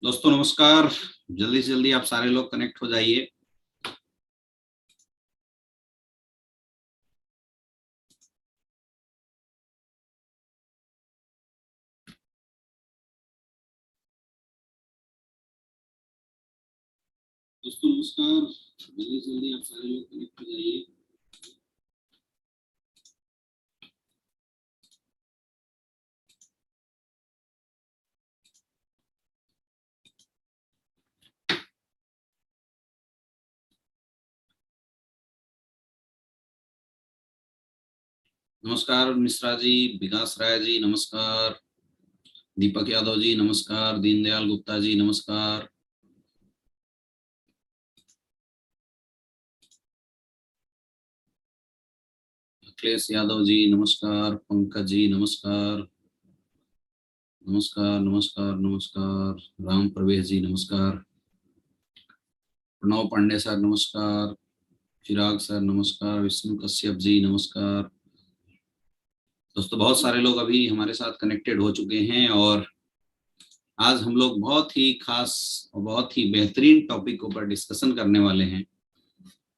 दोस्तों नमस्कार। जल्दी से जल्दी आप सारे लोग कनेक्ट हो जाइए। दोस्तों नमस्कार, जल्दी से जल्दी आप सारे लोग कनेक्ट हो जाइए। नमस्कार मिश्रा जी, विकास राय जी नमस्कार, दीपक यादव जी नमस्कार, दीनदयाल गुप्ता जी नमस्कार, अखिलेश यादव जी नमस्कार, पंकज जी नमस्कार, नमस्कार नमस्कार नमस्कार, राम प्रवेश जी नमस्कार, प्रणव पांडे सर नमस्कार, चिराग सर नमस्कार, विष्णु कश्यप जी नमस्कार। दोस्तों बहुत सारे लोग अभी हमारे साथ कनेक्टेड हो चुके हैं और आज हम लोग बहुत ही खास और बहुत ही बेहतरीन टॉपिक के ऊपर डिस्कशन करने वाले हैं।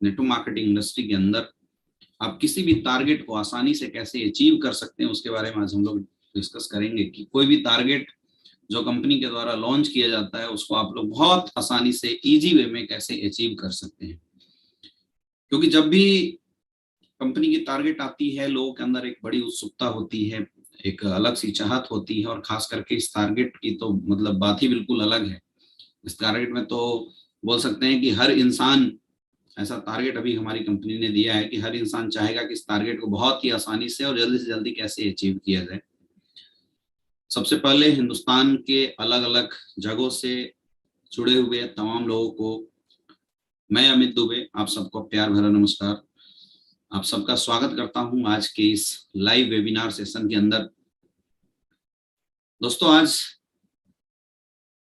नेटवर्क मार्केटिंग इंडस्ट्री के अंदर आप किसी भी टारगेट को आसानी से कैसे अचीव कर सकते हैं उसके बारे में आज हम लोग डिस्कस करेंगे कि कोई भी टारगेट जो कंपनी के द्वारा लॉन्च किया जाता है उसको आप लोग बहुत आसानी से इजी वे में कैसे अचीव कर सकते हैं। क्योंकि जब भी कंपनी की टारगेट आती है लोगों के अंदर एक बड़ी उत्सुकता होती है, एक अलग सी चाहत होती है और खास करके इस टारगेट की तो मतलब बात ही बिल्कुल अलग है। इस टारगेट में तो बोल सकते हैं कि हर इंसान, ऐसा टारगेट अभी हमारी कंपनी ने दिया है कि हर इंसान चाहेगा कि इस टारगेट को बहुत ही आसानी से और जल्दी से जल्दी कैसे अचीव किया जाए। सबसे पहले हिंदुस्तान के अलग अलग जगहों से जुड़े हुए तमाम लोगों को मैं अमित दुबे आप सबको प्यार भरा नमस्कार। आप सबका स्वागत करता हूं आज के इस लाइव वेबिनार सेशन के अंदर। दोस्तों आज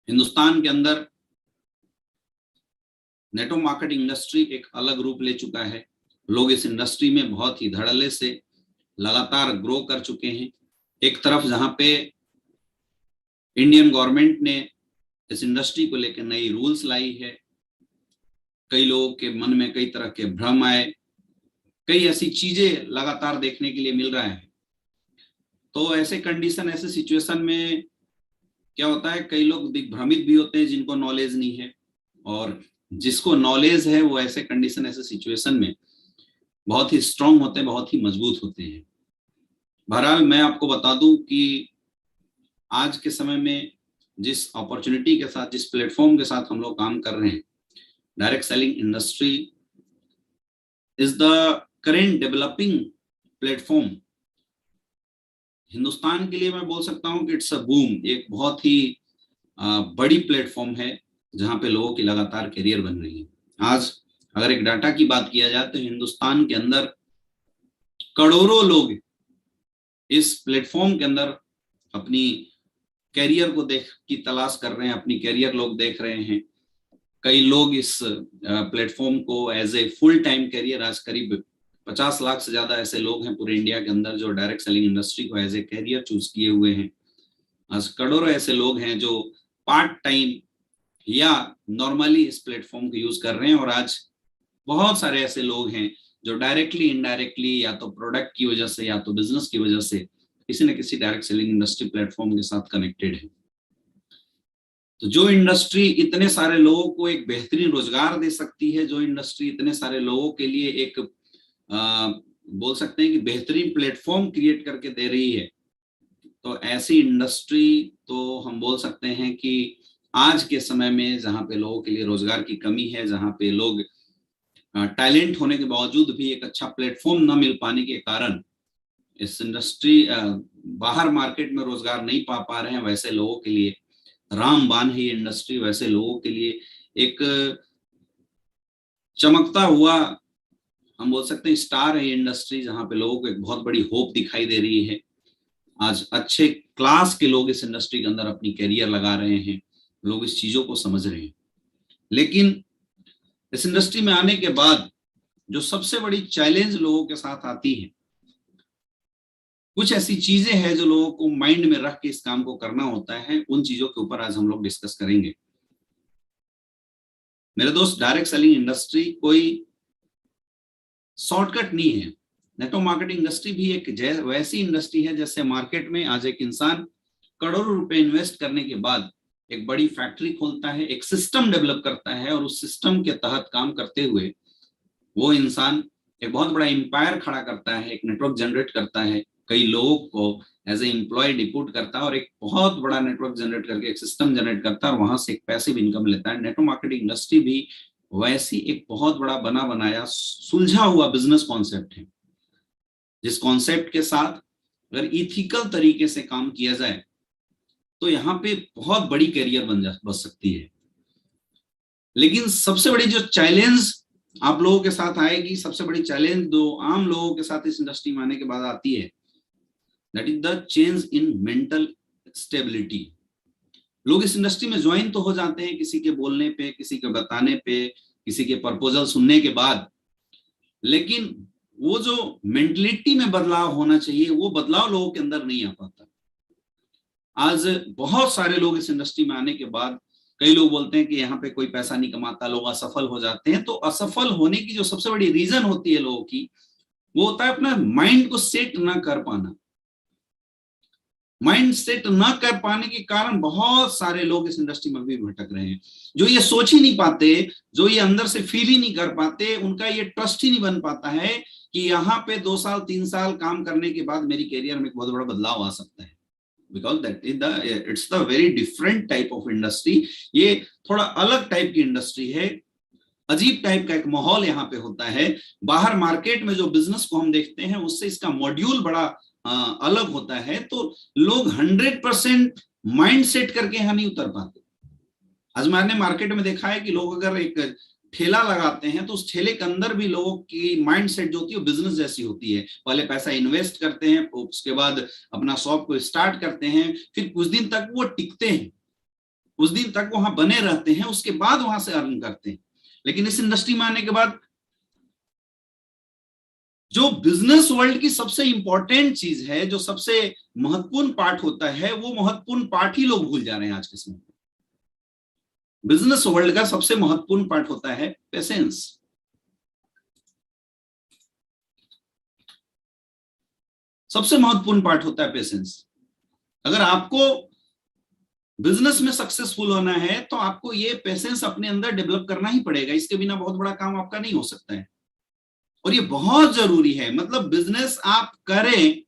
हिंदुस्तान के अंदर नेटवर्क मार्केटिंग इंडस्ट्री एक अलग रूप ले चुका है। लोग इस इंडस्ट्री में बहुत ही धड़ल्ले से लगातार ग्रो कर चुके हैं। एक तरफ जहां पे इंडियन गवर्नमेंट ने इस इंडस्ट्री को लेकर नई रूल्स लाई है, कई लोगों के मन में कई तरह के भ्रम आए, कई ऐसी चीजें लगातार देखने के लिए मिल रहा है। तो ऐसे कंडीशन, ऐसे सिचुएशन में क्या होता है, कई लोग दिग्भ्रमित भी होते हैं जिनको नॉलेज नहीं है, और जिसको नॉलेज है वो ऐसे कंडीशन, ऐसे सिचुएशन में बहुत ही स्ट्रांग होते हैं, बहुत ही मजबूत होते हैं। बहरहाल मैं आपको बता दूं कि आज के समय में जिस अपॉर्चुनिटी के साथ, जिस प्लेटफॉर्म के साथ हम लोग काम कर रहे हैं, direct selling industry is the current developing platform. Hindustan के लिए मैं बोल सकता हूं कि इट्स अ बूम, एक बहुत ही बड़ी प्लेटफॉर्म है जहां पे लोगों की लगातार करियर बन रही है। आज अगर एक डाटा की बात किया जाए तो हिंदुस्तान के अंदर करोड़ों लोग इस प्लेटफॉर्म के अंदर अपनी कैरियर को देख की तलाश कर रहे हैं, अपनी कैरियर लोग देख रहे हैं। कई लोग इस प्लेटफॉर्म को as a full time career, आज करीब 50 लाख से ज्यादा ऐसे लोग हैं पूरे इंडिया के अंदर जो डायरेक्ट सेलिंग इंडस्ट्री को एज ए कैरियर चूज किए हुए हैं। आज करोड़ों ऐसे लोग हैं जो पार्ट टाइम या नॉर्मली इस प्लेटफॉर्म को यूज कर रहे हैं, और आज बहुत सारे ऐसे लोग हैं जो डायरेक्टली इनडायरेक्टली या तो प्रोडक्ट की वजह से या तो बिजनेस की वजह से किसी न किसी डायरेक्ट सेलिंग इंडस्ट्री प्लेटफॉर्म के साथ कनेक्टेड है। तो जो इंडस्ट्री इतने सारे लोगों को एक बेहतरीन रोजगार दे सकती है, जो इंडस्ट्री इतने सारे लोगों के लिए एक बोल सकते हैं कि बेहतरीन प्लेटफॉर्म क्रिएट करके दे रही है, तो ऐसी इंडस्ट्री तो हम बोल सकते हैं कि आज के समय में जहाँ पे लोगों के लिए रोजगार की कमी है, जहाँ पे लोग टैलेंट होने के बावजूद भी एक अच्छा प्लेटफॉर्म न मिल पाने के कारण इस इंडस्ट्री बाहर मार्केट में रोजगार नहीं पा रहे हैं, वैसे लोगों के लिए रामबाण है ये इंडस्ट्री। वैसे लोगों के लिए एक चमकता हुआ, हम बोल सकते हैं स्टार है ये इंडस्ट्री, जहां पे लोगों को एक बहुत बड़ी होप दिखाई दे रही है। आज अच्छे क्लास के लोग इस इंडस्ट्री के अंदर अपनी कैरियर लगा रहे हैं, लोग इस चीजों को समझ रहे हैं। लेकिन इस इंडस्ट्री में आने के बाद जो सबसे बड़ी चैलेंज लोगों के साथ आती है कुछ ऐसी चीजें हैं जो लोगों को माइंड में रख के इस काम को करना होता है, उन चीजों के ऊपर आज हम लोग डिस्कस करेंगे। मेरे दोस्त, डायरेक्ट सेलिंग इंडस्ट्री कोई शॉर्टकट नहीं है। नेटवर्क मार्केटिंग इंडस्ट्री भी एक वैसी इंडस्ट्री है जैसे मार्केट में आज एक इंसान करोड़ों रुपए इन्वेस्ट करने के बाद एक बड़ी फैक्ट्री खोलता है, एक सिस्टम डेवलप करता है, और उस सिस्टम के तहत काम करते हुए वो इंसान एक बहुत बड़ा एम्पायर खड़ा करता है, एक नेटवर्क जनरेट करता है, कई लोगों को एज ए एम्प्लॉय डिप्यूट करता है और एक बहुत बड़ा नेटवर्क जनरेट करके एक सिस्टम जनरेट करता है और वहां से एक पैसिव इनकम लेता है। नेटवर्क मार्केटिंग इंडस्ट्री भी वैसी एक बहुत बड़ा बना बनाया सुलझा हुआ बिजनेस कॉन्सेप्ट है, जिस कॉन्सेप्ट के साथ अगर इथिकल तरीके से काम किया जाए तो यहाँ पे बहुत बड़ी कैरियर बच सकती है। लेकिन सबसे बड़ी जो चैलेंज आप लोगों के साथ आएगी, सबसे बड़ी चैलेंज जो आम लोगों के साथ इस इंडस्ट्री में आने के बाद आती है, that is the change in mental stability. लोग इस इंडस्ट्री में ज्वाइन तो हो जाते हैं किसी के बोलने पे, किसी के बताने पे, किसी के प्रपोजल सुनने के बाद, लेकिन वो जो मेंटलिटी में बदलाव होना चाहिए वो बदलाव लोगों के अंदर नहीं आ पाता। आज बहुत सारे लोग इस इंडस्ट्री में आने के बाद, कई लोग बोलते हैं कि यहाँ पे कोई पैसा नहीं कमाता, लोग असफल हो जाते हैं। तो असफल होने की जो सबसे बड़ी रीजन होती है लोगों की, वो होता है अपना माइंड को सेट ना कर पाना। माइंड सेट ना कर पाने के कारण बहुत सारे लोग इस इंडस्ट्री में भी भटक रहे हैं। जो ये सोच ही नहीं पाते, जो ये अंदर से फील ही नहीं कर पाते, उनका ये ट्रस्ट ही नहीं बन पाता है कि यहाँ पे 2 साल 3 साल काम करने के बाद मेरी कैरियर में एक बहुत बड़ा बदलाव आ सकता है। Because that is it's the very different type of industry. ये थोड़ा अलग टाइप की इंडस्ट्री है, अजीब टाइप का एक माहौल यहाँ पे होता है। बाहर मार्केट में जो बिजनेस को हम देखते हैं उससे इसका मॉड्यूल बड़ा अलग होता है। तो लोग 100% माइंड सेट करके यहाँ नहीं उतर पाते। आज मैंने मार्केट में देखा है कि लोग अगर एक ठेला लगाते हैं तो उस ठेले के अंदर भी लोगों की माइंड सेट जो होती है बिजनेस जैसी होती है। पहले पैसा इन्वेस्ट करते हैं, उसके बाद अपना शॉप को स्टार्ट करते हैं, फिर कुछ दिन तक वो टिकते हैं, कुछ दिन तक वहां बने रहते हैं, उसके बाद वहां से अर्न करते हैं। लेकिन इस इंडस्ट्री में आने के बाद जो बिजनेस वर्ल्ड की सबसे इंपॉर्टेंट चीज है, जो सबसे महत्वपूर्ण पार्ट होता है, वो महत्वपूर्ण पार्ट ही लोग भूल जा रहे हैं आज के समय में। बिजनेस वर्ल्ड का सबसे महत्वपूर्ण पार्ट होता है पेशेंस। सबसे महत्वपूर्ण पार्ट होता है पेशेंस। अगर आपको बिजनेस में सक्सेसफुल होना है तो आपको ये पेशेंस अपने अंदर डेवलप करना ही पड़ेगा। इसके बिना बहुत बड़ा काम आपका नहीं हो सकता है, और ये बहुत जरूरी है। मतलब बिजनेस आप करें,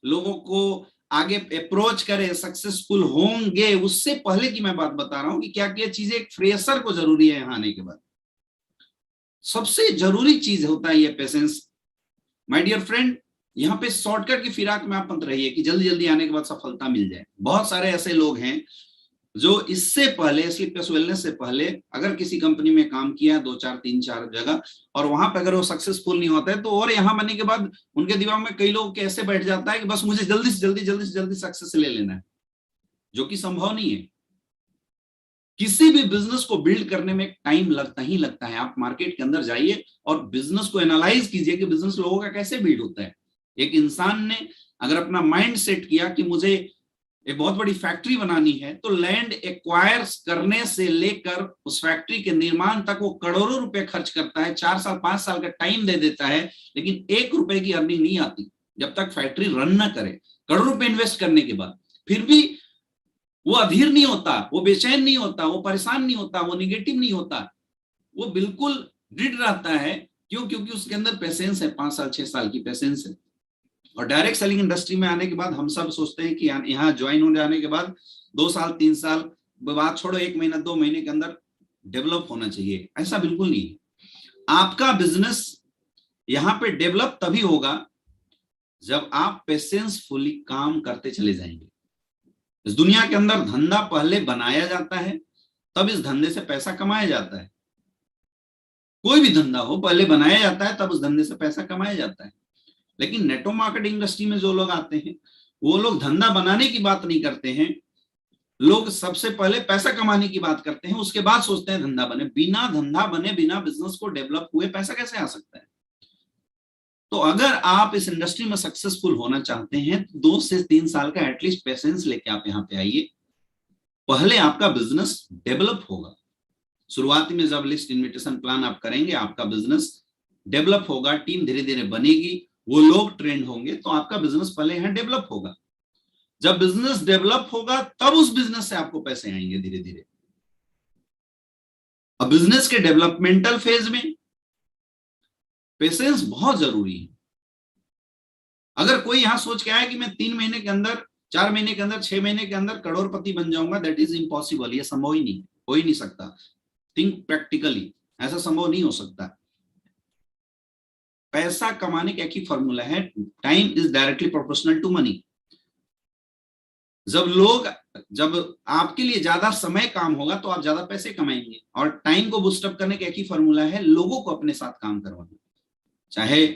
लोगों को आगे अप्रोच करें, सक्सेसफुल होंगे, उससे पहले की मैं बात बता रहा हूं कि क्या क्या चीजें एक फ्रेशर को जरूरी है यहाँ आने के बाद। सबसे जरूरी चीज होता है ये पेशेंस। माय डियर फ्रेंड, यहाँ पे शॉर्टकट की फिराक में आप मत रहिए कि जल्दी जल्दी आने के बाद सफलता मिल जाए। बहुत सारे ऐसे लोग हैं जो इससे पहले, स्लीप प्लस वेलनेस से पहले अगर किसी कंपनी में काम किया 2 4 3 4 जगह, और वहां पर अगर वो सक्सेसफुल नहीं होता है तो और यहाँ बनने के बाद उनके दिमाग में कई लोग कैसे बैठ जाता है कि बस मुझे जल्दी से जल्दी सक्सेस ले लेना है, जो कि संभव नहीं है। किसी भी बिजनेस को बिल्ड करने में टाइम लगता ही लगता है। आप मार्केट के अंदर जाइए और बिजनेस को एनालाइज कीजिए कि बिजनेस लोगों का कैसे बिल्ड होता है। एक इंसान ने अगर अपना माइंड सेट किया कि मुझे एक बहुत बड़ी फैक्ट्री बनानी है, तो लैंड एक्वायर करने से लेकर उस फैक्ट्री के निर्माण तक वो करोड़ों रुपए खर्च करता है, 4 साल 5 साल का टाइम दे देता है, लेकिन 1 रुपए की अर्निंग नहीं आती जब तक फैक्ट्री रन ना करे। करोड़ों रुपए इन्वेस्ट करने के बाद फिर भी वो अधीर नहीं होता, वो बेचैन नहीं होता, वो परेशान नहीं होता, वो निगेटिव नहीं होता, वो बिल्कुल दृढ़ रहता है। क्यों? क्योंकि उसके अंदर पेशेंस है, 5 साल 6 साल की पेशेंस है। और डायरेक्ट सेलिंग इंडस्ट्री में आने के बाद हम सब सोचते हैं कि यहाँ ज्वाइन हो जाने के बाद 2 साल 3 साल, बात छोड़ो 1 महीना 2 महीने के अंदर डेवलप होना चाहिए। ऐसा बिल्कुल नहीं है। आपका बिजनेस यहाँ पे डेवलप तभी होगा जब आप पेशेंसफुली काम करते चले जाएंगे। इस दुनिया के अंदर धंधा पहले बनाया जाता है, तब इस धंधे से पैसा कमाया जाता है। कोई भी धंधा हो, पहले बनाया जाता है, तब उस धंधे से पैसा कमाया जाता है। लेकिन नेटवर्क मार्केटिंग इंडस्ट्री में जो लोग आते हैं, वो लोग धंधा बनाने की बात नहीं करते हैं। लोग सबसे पहले पैसा कमाने की बात करते हैं, उसके बाद सोचते हैं धंधा बने। बिना धंधा बने, बिना बिजनेस को डेवलप हुए पैसा कैसे आ सकता है? तो अगर आप इस इंडस्ट्री में सक्सेसफुल होना चाहते हैं तो 2 से 3 साल का एटलीस्ट पेशेंस लेके आप यहाँ पे आइए। पहले आपका बिजनेस डेवलप होगा। शुरुआती में जब लिस्ट इन्विटेशन प्लान आप करेंगे, आपका बिजनेस डेवलप होगा, टीम धीरे धीरे बनेगी, वो लोग ट्रेंड होंगे, तो आपका बिजनेस पहले यहाँ डेवलप होगा। जब बिजनेस डेवलप होगा तब उस बिजनेस से आपको पैसे आएंगे धीरे धीरे। अब बिजनेस के डेवलपमेंटल फेज में पेशेंस बहुत जरूरी है। अगर कोई यहां सोच के आया कि मैं 3 महीने के अंदर, 4 महीने के अंदर, 6 महीने के अंदर करोड़पति बन जाऊंगा, दैट इज इम्पॉसिबल। ये संभव ही नहीं, हो ही नहीं सकता। थिंक प्रैक्टिकली, ऐसा संभव नहीं हो सकता। पैसा कमाने का एक ही फॉर्मूला है, time is directly proportional to money. जब आपके लिए ज्यादा समय काम होगा तो आप ज्यादा पैसे कमाएंगे। और टाइम को बूस्टअप करने का एक ही फॉर्मूला है, लोगों को अपने साथ काम करवाना। चाहे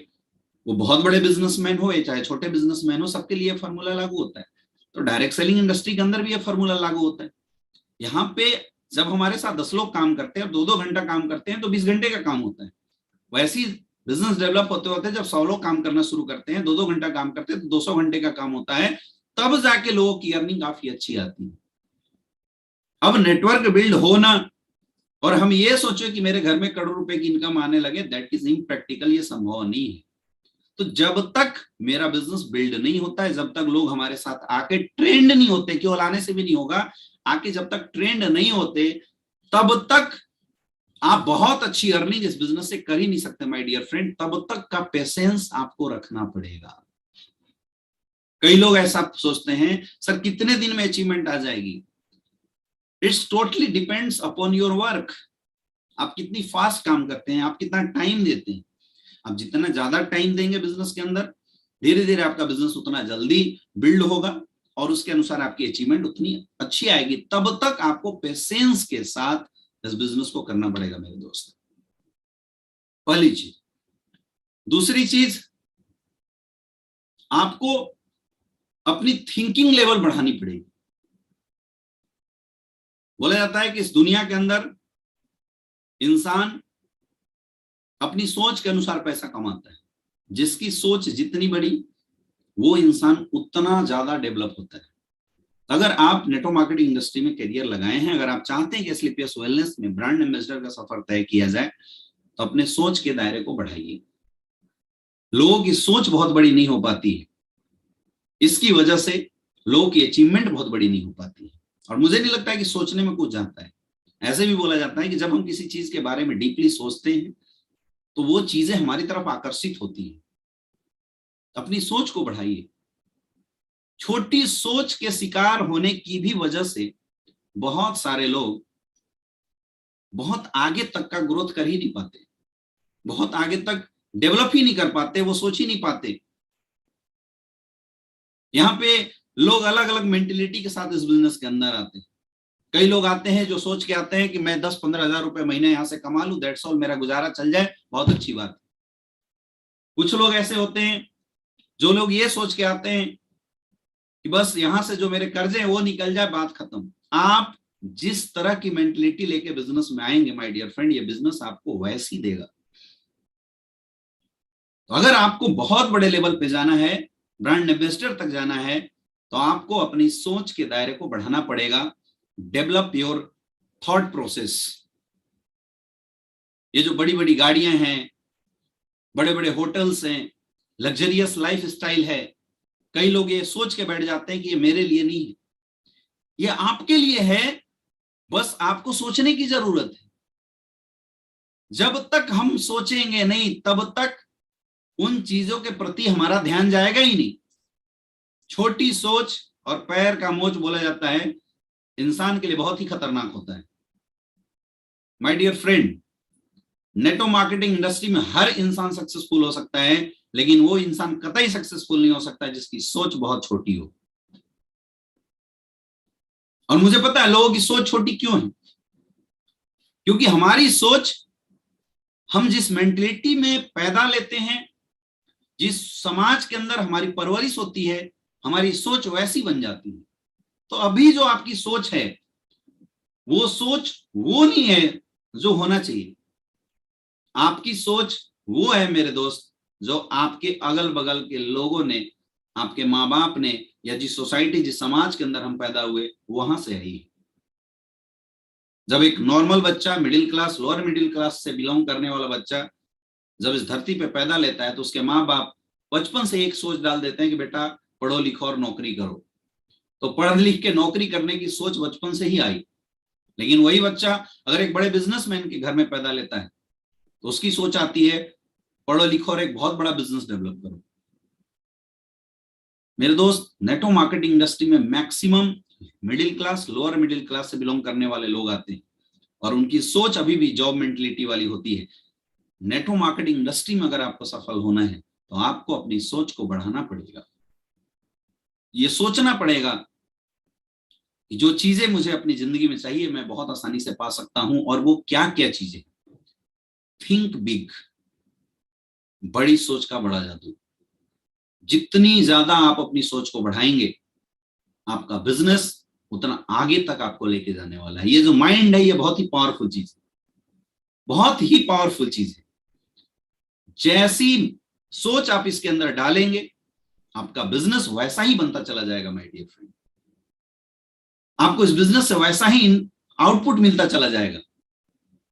वो बहुत बड़े बिजनेसमैन हो या चाहे छोटे बिजनेसमैन हो, सबके लिए फॉर्मूला लागू होता है। तो डायरेक्ट सेलिंग इंडस्ट्री के अंदर भी ये फॉर्मूला लागू होता है। यहाँ पे जब हमारे साथ 10 लोग काम करते हैं और 2-2 घंटा काम करते हैं तो 20 घंटे का काम होता है। वैसे ही बिजनेस डेवलप होते होते जब 100 लोग काम करना शुरू करते हैं, 2-2 घंटा काम करते हैं, तो 200 घंटे का काम होता है। तब जाके लोगों की अर्निंग काफी अच्छी आती है। अब नेटवर्क बिल्ड होना और हम ये सोचे कि मेरे घर में करोड़ रुपए की इनकम आने लगे, दैट इज इम्प्रैक्टिकल, ये संभव नहीं है। तो जब तक मेरा बिजनेस बिल्ड नहीं होता है, जब तक लोग हमारे साथ आके ट्रेंड नहीं होते, केवल आने से भी नहीं होगा, आके जब तक ट्रेंड नहीं होते तब तक आप बहुत अच्छी अर्निंग इस बिजनेस से कर ही नहीं सकते माय डियर फ्रेंड। तब तक का पेशेंस आपको रखना पड़ेगा। कई लोग ऐसा सोचते हैं, सर कितने दिन में अचीवमेंट आ जाएगी। It's totally depends upon your work. आप कितनी फास्ट काम करते हैं, आप कितना टाइम देते हैं। आप जितना ज्यादा टाइम देंगे बिजनेस के अंदर, धीरे धीरे आपका बिजनेस उतना जल्दी बिल्ड होगा और उसके अनुसार आपकी अचीवमेंट उतनी अच्छी आएगी। तब तक आपको पेशेंस के साथ इस बिजनेस को करना पड़ेगा मेरे दोस्त। पहली चीज। दूसरी चीज, आपको अपनी थिंकिंग लेवल बढ़ानी पड़ेगी। बोला जाता है कि इस दुनिया के अंदर इंसान अपनी सोच के अनुसार पैसा कमाता है। जिसकी सोच जितनी बड़ी, वो इंसान उतना ज्यादा डेवलप होता है। अगर आप नेटवर्क मार्केटिंग इंडस्ट्री में करियर लगाए हैं, अगर आप चाहते हैं कि एसलीपीएस वेलनेस में ब्रांड एम्बेसडर का सफर तय किया जाए, तो अपने सोच के दायरे को बढ़ाइए। लोगों की सोच बहुत बड़ी नहीं हो पाती है, इसकी वजह से लोगों की अचीवमेंट बहुत बड़ी नहीं हो पाती है। और मुझे नहीं लगता है कि सोचने में कुछ जाता है। ऐसे भी बोला जाता है कि जब हम किसी चीज के बारे में डीपली सोचते हैं तो वो चीजें हमारी तरफ आकर्षित होती हैं। अपनी सोच को बढ़ाइए। छोटी सोच के शिकार होने की भी वजह से बहुत सारे लोग बहुत आगे तक का ग्रोथ कर ही नहीं पाते, बहुत आगे तक डेवलप ही नहीं कर पाते, वो सोच ही नहीं पाते। यहाँ पे लोग अलग अलग मेंटेलिटी के साथ इस बिजनेस के अंदर आते हैं। कई लोग आते हैं जो सोच के आते हैं कि मैं 10-15 हजार रुपए महीने यहां से कमा लूं, दैट्स ऑल, मेरा गुजारा चल जाए, बहुत अच्छी बात। कुछ लोग ऐसे होते हैं जो लोग ये सोच के आते हैं कि बस यहां से जो मेरे कर्जे हैं वो निकल जाए, बात खत्म। आप जिस तरह की मेंटेलिटी लेके बिजनेस में आएंगे माय डियर फ्रेंड, ये बिजनेस आपको वैसी देगा। तो अगर आपको बहुत बड़े लेवल पे जाना है, ब्रांड एम्बेसडर तक जाना है, तो आपको अपनी सोच के दायरे को बढ़ाना पड़ेगा। Develop your thought process. ये जो बड़ी बड़ी गाड़ियां हैं, बड़े बड़े होटल्स हैं, लग्जरियस लाइफ स्टाइल है, कई लोग ये सोच के बैठ जाते हैं कि ये मेरे लिए नहीं है। ये आपके लिए है, बस आपको सोचने की जरूरत है। जब तक हम सोचेंगे नहीं, तब तक उन चीजों के प्रति हमारा ध्यान जाएगा ही नहीं। छोटी सोच और पैर का मोच बोला जाता है, इंसान के लिए बहुत ही खतरनाक होता है। My dear friend, network marketing industry में हर इंसान सक्सेसफुल हो सकता है, लेकिन वो इंसान कतई सक्सेसफुल नहीं हो सकता जिसकी सोच बहुत छोटी हो। और मुझे पता है लोगों की सोच छोटी क्यों है, क्योंकि हमारी सोच, हम जिस मेंटलिटी में पैदा लेते हैं, जिस समाज के अंदर हमारी परवरिश होती है, हमारी सोच वैसी बन जाती है। तो अभी जो आपकी सोच है, वो सोच वो नहीं है जो होना चाहिए। आपकी सोच वो है मेरे दोस्त जो आपके अगल बगल के लोगों ने, आपके माँ बाप ने, या जिस सोसाइटी, जिस समाज के अंदर हम पैदा हुए, वहां से आई है। जब एक नॉर्मल बच्चा, middle class, lower middle class से बिलोंग करने वाला बच्चा जब इस धरती पे पैदा लेता है, तो उसके माँ बाप बचपन से एक सोच डाल देते हैं कि बेटा पढ़ो लिखो और नौकरी करो। तो पढ़ लिख के नौकरी करने की सोच बचपन से ही आई। लेकिन वही बच्चा अगर एक बड़े बिजनेसमैन के घर में पैदा लेता है, तो उसकी सोच आती है पढ़ो लिखो और एक बहुत बड़ा बिजनेस डेवलप करो। मेरे दोस्त, नेटवर्क मार्केटिंग इंडस्ट्री में maximum middle class, lower middle class से बिलोंग करने वाले लोग आते हैं, और उनकी सोच अभी भी जॉब मेंटलिटी वाली होती है। नेटवर्क मार्केटिंग इंडस्ट्री में अगर आपको सफल होना है, तो आपको अपनी सोच को बढ़ाना पड़ेगा। ये सोचना पड़ेगा कि जो चीजें मुझे अपनी जिंदगी में चाहिए, मैं बहुत आसानी से पा सकता हूं, और वो क्या क्या चीजें। थिंक बिग, बड़ी सोच का बड़ा जादू। जितनी ज्यादा आप अपनी सोच को बढ़ाएंगे, आपका बिजनेस उतना आगे तक आपको लेके जाने वाला है। ये जो माइंड है, ये बहुत ही पावरफुल चीज है, बहुत ही पावरफुल चीज है। जैसी सोच आप इसके अंदर डालेंगे, आपका बिजनेस वैसा ही बनता चला जाएगा माय डियर फ्रेंड। आपको इस बिजनेस से वैसा ही आउटपुट मिलता चला जाएगा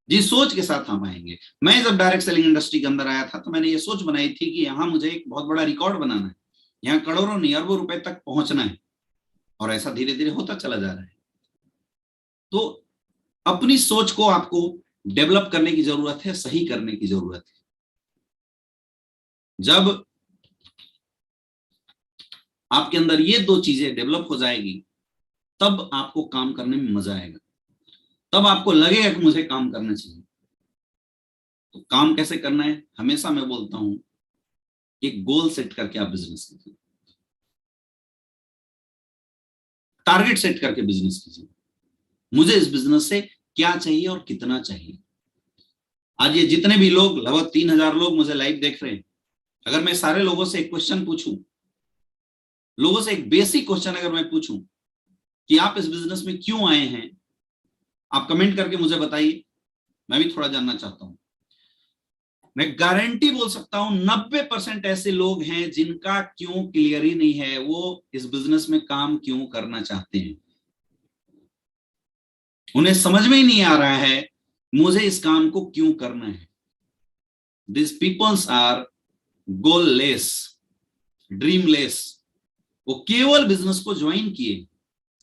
जिस सोच के साथ हम आएंगे। मैं जब डायरेक्ट सेलिंग इंडस्ट्री के अंदर आया था, तो मैंने ये सोच बनाई थी कि यहाँ मुझे एक बहुत बड़ा रिकॉर्ड बनाना है, यहाँ करोड़ों नहीं अरबों रुपए तक पहुंचना है, और ऐसा धीरे धीरे होता चला जा रहा है। तो अपनी सोच को आपको डेवलप करने की जरूरत है, सही करने की जरूरत है। जब आपके अंदर ये दो चीजें डेवलप हो जाएगी, तब आपको काम करने में मजा आएगा, तब आपको लगेगा कि मुझे काम करना चाहिए। तो काम कैसे करना है, हमेशा मैं बोलता हूं, एक गोल सेट करके आप बिजनेस कीजिए, टारगेट सेट करके बिजनेस कीजिए। मुझे इस बिजनेस से क्या चाहिए और कितना चाहिए। आज ये जितने भी लोग, लगभग 3,000 लोग मुझे लाइव देख रहे हैं, अगर मैं सारे लोगों से एक क्वेश्चन पूछूं, लोगों से एक बेसिक क्वेश्चन अगर मैं पूछूं कि आप इस बिजनेस में क्यों आए हैं, आप कमेंट करके मुझे बताइए, मैं भी थोड़ा जानना चाहता हूं। मैं गारंटी बोल सकता हूं 90% ऐसे लोग हैं जिनका क्यों क्लियर ही नहीं है, वो इस बिजनेस में काम क्यों करना चाहते हैं। उन्हें समझ में ही नहीं आ रहा है मुझे इस काम को क्यों करना है। This peoples are goalless, dreamless. वो केवल बिजनेस को ज्वाइन किए।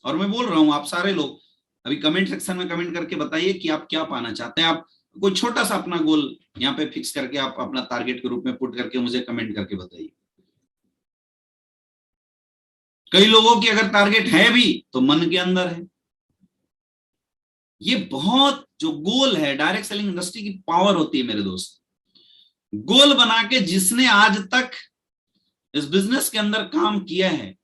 और मैं बोल रहा हूं, आप सारे लोग अभी कमेंट सेक्शन में कमेंट करके बताइए कि आप क्या पाना चाहते हैं। आप कोई छोटा सा अपना गोल यहाँ पे फिक्स करके, आप अपना टारगेट के रूप में पुट करके मुझे कमेंट करके बताइए। कई लोगों की अगर टारगेट है भी, तो मन के अंदर है। ये बहुत जो गोल है, डायरेक्ट सेलिंग इंडस्ट्री की पावर होती है मेरे दोस्त। गोल बना के जिसने आज तक इस बिजनेस के अंदर काम किया है,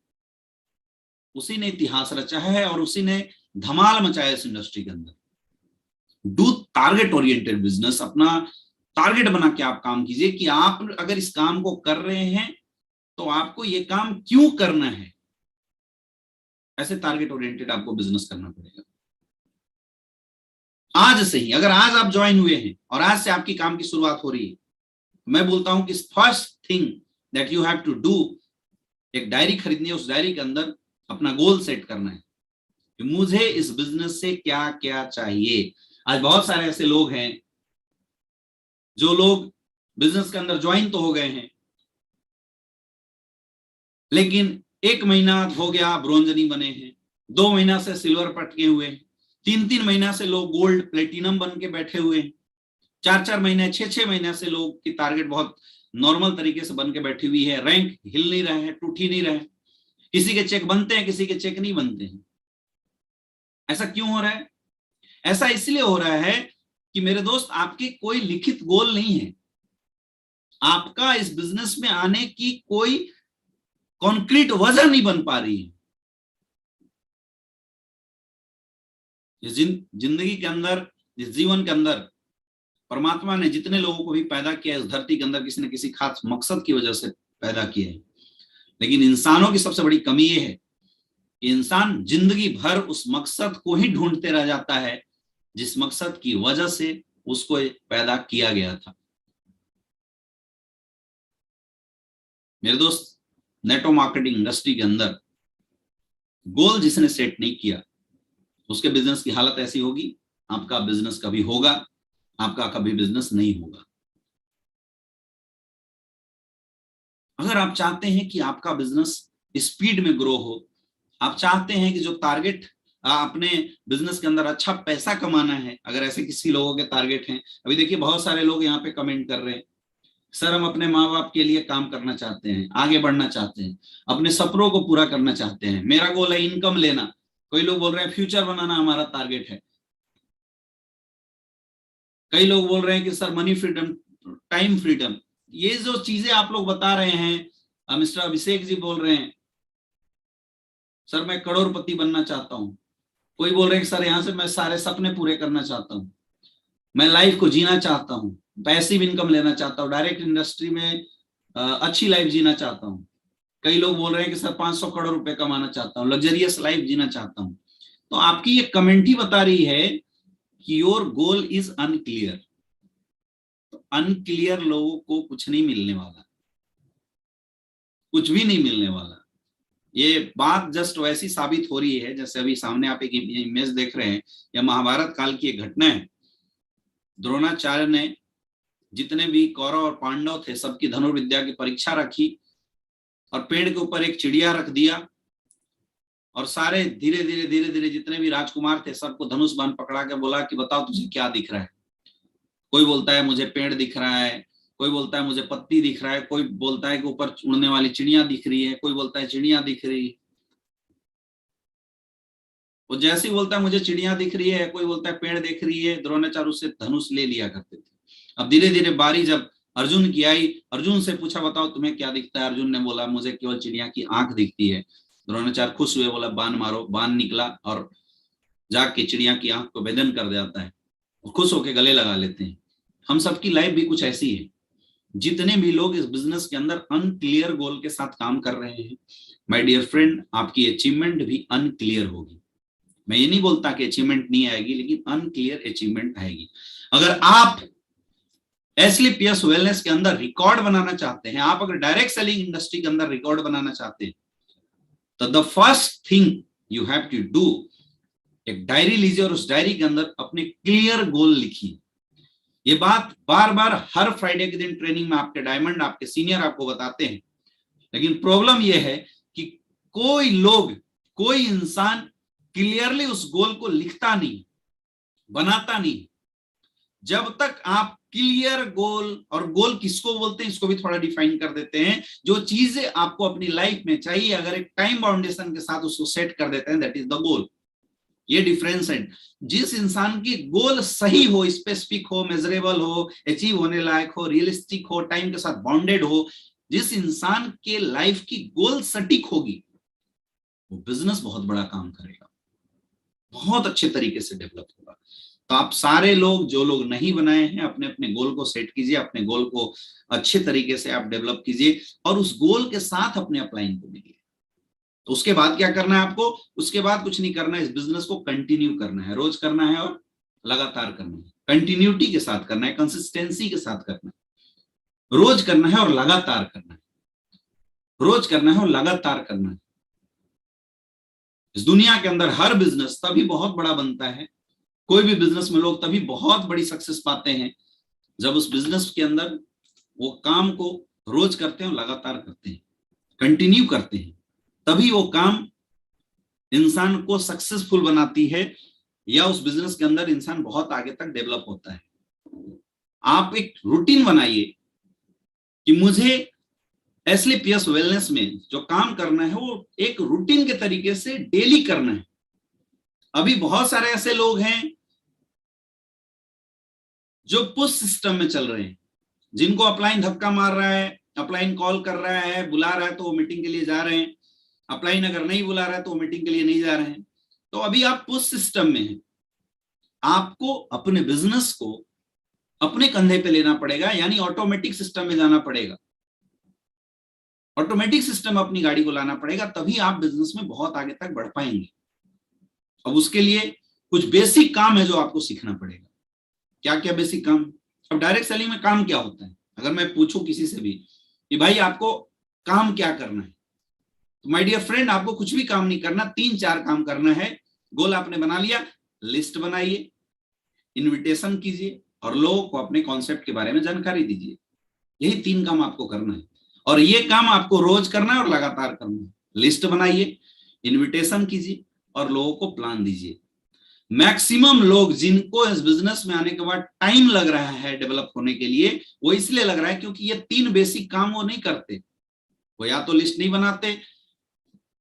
उसी ने इतिहास रचा है, और उसी ने धमाल मचाया इस इंडस्ट्री के अंदर। Do target oriented business. अपना टारगेट बना के आप काम कीजिए कि आप अगर इस काम को कर रहे हैं, तो आपको ये काम क्यों करना है। ऐसे टारगेट ओरिएंटेड आपको बिजनेस करना पड़ेगा। आज से ही, अगर आज आप ज्वाइन हुए हैं और आज से आपकी काम की शुरुआत हो रही है, मैं बोलता हूं कि first thing that you have to do, एक डायरी खरीदनी है, उस डायरी के अंदर अपना गोल सेट करना है कि मुझे इस बिजनेस से क्या क्या चाहिए। आज बहुत सारे ऐसे लोग हैं, जो लोग बिजनेस के अंदर ज्वाइन तो हो गए हैं, लेकिन 1 महीना हो गया ब्रोंज नहीं बने हैं, 2 महीना से सिल्वर पटके हुए हैं, 3-3 महीना से लोग गोल्ड प्लेटिनम बन के बैठे हुए हैं, 4-4 महीने, 6-6 महीने से लोग की टारगेट बहुत नॉर्मल तरीके से बन के बैठी हुई है, रैंक हिल नहीं रहा है, टूट ही नहीं रहा है। किसी के चेक बनते हैं, किसी के चेक नहीं बनते हैं। ऐसा क्यों हो रहा है? ऐसा इसलिए हो रहा है कि मेरे दोस्त, आपके कोई लिखित गोल नहीं है। आपका इस बिजनेस में आने की कोई कॉन्क्रीट वजह नहीं बन पा रही है। इस जिंदगी के अंदर, इस जीवन के अंदर परमात्मा ने जितने लोगों को भी पैदा किया है, इस धरती के अंदर किसी न किसी खास मकसद की वजह से पैदा किए हैं। लेकिन इंसानों की सबसे बड़ी कमी यह है कि इंसान जिंदगी भर उस मकसद को ही ढूंढते रह जाता है जिस मकसद की वजह से उसको पैदा किया गया था। मेरे दोस्त, नेटवर्क मार्केटिंग इंडस्ट्री के अंदर गोल जिसने सेट नहीं किया उसके बिजनेस की हालत ऐसी होगी, आपका बिजनेस कभी होगा, आपका कभी बिजनेस नहीं होगा। अगर आप चाहते हैं कि आपका बिजनेस स्पीड में ग्रो हो, आप चाहते हैं कि जो टारगेट अपने बिजनेस के अंदर अच्छा पैसा कमाना है, अगर ऐसे किसी लोगों के टारगेट हैं, अभी देखिए बहुत सारे लोग यहाँ पे कमेंट कर रहे हैं, सर हम अपने माँ बाप के लिए काम करना चाहते हैं, आगे बढ़ना चाहते हैं, अपने सपनों को पूरा करना चाहते हैं, मेरा गोल है इनकम लेना। कई लोग बोल रहे हैं फ्यूचर बनाना हमारा टारगेट है। कई लोग बोल रहे हैं कि sir money freedom, time freedom. ये जो चीजें आप लोग बता रहे हैं, मिस्टर अभिषेक जी बोल रहे हैं सर मैं करोड़पति बनना चाहता हूँ। कोई बोल रहे हैं कि सर यहाँ से मैं सारे सपने पूरे करना चाहता हूँ, मैं लाइफ को जीना चाहता हूँ, पैसिव इनकम लेना चाहता हूँ, डायरेक्ट इंडस्ट्री में अच्छी लाइफ जीना चाहता हूँ। कई लोग बोल रहे हैं कि सर 500 करोड़ रुपए कमाना चाहता हूँ, लग्जरियस लाइफ जीना चाहता हूँ। तो आपकी ये कमेंट ही बता रही है कि योर गोल इज अनक्लियर। तो अनक्लियर लोगों को कुछ नहीं मिलने वाला, कुछ भी नहीं मिलने वाला। ये बात जस्ट वैसी साबित हो रही है जैसे अभी सामने आप एक इमेज देख रहे हैं, यह महाभारत काल की एक घटना है। द्रोणाचार्य ने जितने भी कौरव और पांडव थे सबकी धनुर्विद्या की परीक्षा रखी और पेड़ के ऊपर एक चिड़िया रख दिया और सारे धीरे धीरे धीरे धीरे जितने भी राजकुमार थे सबको धनुष बाण पकड़ा के बोला कि बताओ तुझे क्या दिख रहा है। कोई बोलता है मुझे पेड़ दिख रहा है, कोई बोलता है मुझे पत्ती दिख रहा है, कोई बोलता है कि ऊपर उड़ने वाली चिड़िया दिख रही है, कोई बोलता है चिड़िया दिख रही है। वो जैसे ही बोलता है मुझे चिड़िया दिख रही है, कोई बोलता है पेड़ दिख रही है, द्रोणाचार्य उससे धनुष ले लिया करते थे। अब धीरे धीरे बारी जब अर्जुन की आई, अर्जुन से पूछा बताओ तुम्हें क्या दिखता है, अर्जुन ने बोला मुझे केवल चिड़िया की आंख दिखती है। द्रोणाचार्य खुश हुए, बोला बाण मारो, बाण निकला और जाके चिड़िया की आंख को भेदन कर जाता है, खुश होकर गले लगा लेते हैं। हम सबकी लाइफ भी कुछ ऐसी है। जितने भी लोग इस बिजनेस के अंदर अनक्लियर गोल के साथ काम कर रहे हैं, माय डियर फ्रेंड, आपकी अचीवमेंट भी अनक्लियर होगी। मैं ये नहीं बोलता कि अचीवमेंट नहीं आएगी, लेकिन अनक्लियर अचीवमेंट आएगी। अगर आप एसलीपीएस वेलनेस के अंदर रिकॉर्ड बनाना चाहते हैं, आप अगर डायरेक्ट सेलिंग इंडस्ट्री के अंदर रिकॉर्ड बनाना चाहते हैं, तो the first thing you have to do, एक डायरी लीजिए और उस डायरी के अंदर अपने क्लियर गोल लिखिए। ये बात बार बार हर फ्राइडे के दिन ट्रेनिंग में आपके डायमंड, आपके सीनियर आपको बताते हैं, लेकिन प्रॉब्लम यह है कि कोई लोग, कोई इंसान क्लियरली उस गोल को लिखता नहीं, बनाता नहीं। जब तक आप क्लियर गोल, और गोल किसको बोलते हैं इसको भी थोड़ा डिफाइन कर देते हैं, जो चीजें आपको अपनी लाइफ में चाहिए अगर एक टाइम बाउंडेशन के साथ उसको सेट कर देते हैं, दैट इज द गोल। ये डिफरेंस है। जिस इंसान की गोल सही हो, स्पेसिफिक हो, मेजरेबल हो, अचीव होने लायक हो, रियलिस्टिक हो, टाइम के साथ बाउंडेड हो, जिस इंसान के लाइफ की गोल सटीक होगी, वो बिजनेस बहुत बड़ा काम करेगा, बहुत अच्छे तरीके से डेवलप होगा। तो आप सारे लोग, जो लोग नहीं बनाए हैं, अपने अपने गोल को सेट कीजिए, अपने गोल को अच्छे तरीके से आप डेवलप कीजिए और उस गोल के साथ अपने अपलाइन को मिलिए। तो उसके बाद क्या करना है आपको? उसके बाद कुछ नहीं करना है, इस बिजनेस को कंटिन्यू करना है, रोज करना है और लगातार करना है, कंटिन्यूटी के साथ करना है, कंसिस्टेंसी के साथ करना है, रोज करना है और लगातार करना है, रोज करना है और लगातार करना है। इस दुनिया के अंदर हर बिजनेस तभी बहुत बड़ा बनता है, कोई भी बिजनेस में लोग तभी बहुत बड़ी सक्सेस पाते हैं जब उस बिजनेस के अंदर वो काम को रोज करते हैं, लगातार करते हैं, कंटिन्यू करते हैं, तभी वो काम इंसान को सक्सेसफुल बनाती है या उस बिजनेस के अंदर इंसान बहुत आगे तक डेवलप होता है। आप एक रूटीन बनाइए कि मुझे एसलीपीएस वेलनेस में जो काम करना है वो एक रूटीन के तरीके से डेली करना है। अभी बहुत सारे ऐसे लोग हैं जो पुश सिस्टम में चल रहे हैं, जिनको अपलाइन धक्का मार रहा है, अपलाइन कॉल कर रहा है, बुला रहा है तो वो मीटिंग के लिए जा रहे हैं, अपलाइन अगर नहीं बुला रहा है तो वो मीटिंग के लिए नहीं जा रहे हैं। तो अभी आप पुश सिस्टम में हैं। आपको अपने बिजनेस को अपने कंधे पे लेना पड़ेगा, यानी ऑटोमेटिक सिस्टम में जाना पड़ेगा, ऑटोमेटिक सिस्टम अपनी गाड़ी को लाना पड़ेगा, तभी आप बिजनेस में बहुत आगे तक बढ़ पाएंगे। अब उसके लिए कुछ बेसिक काम है जो आपको सीखना पड़ेगा। क्या क्या बेसिक काम? अब डायरेक्ट सेलिंग में काम क्या होता है? अगर मैं पूछूं किसी से भी कि भाई आपको काम क्या करना है। तो माय डियर फ्रेंड, आपको कुछ भी काम नहीं करना, 3-4 काम करना है। गोल आपने बना लिया, लिस्ट बनाइए, इनविटेशन कीजिए और लोगों को अपने कॉन्सेप्ट के बारे में जानकारी दीजिए। यही 3 काम आपको करना है और ये काम आपको रोज करना है और लगातार करना है। लिस्ट बनाइए, इनविटेशन कीजिए और लोगों को प्लान दीजिए। मैक्सिमम लोग जिनको इस बिजनेस में आने के बाद टाइम लग रहा है डेवलप होने के लिए, वो इसलिए लग रहा है क्योंकि ये 3 बेसिक काम वो नहीं करते। वो या तो लिस्ट नहीं बनाते,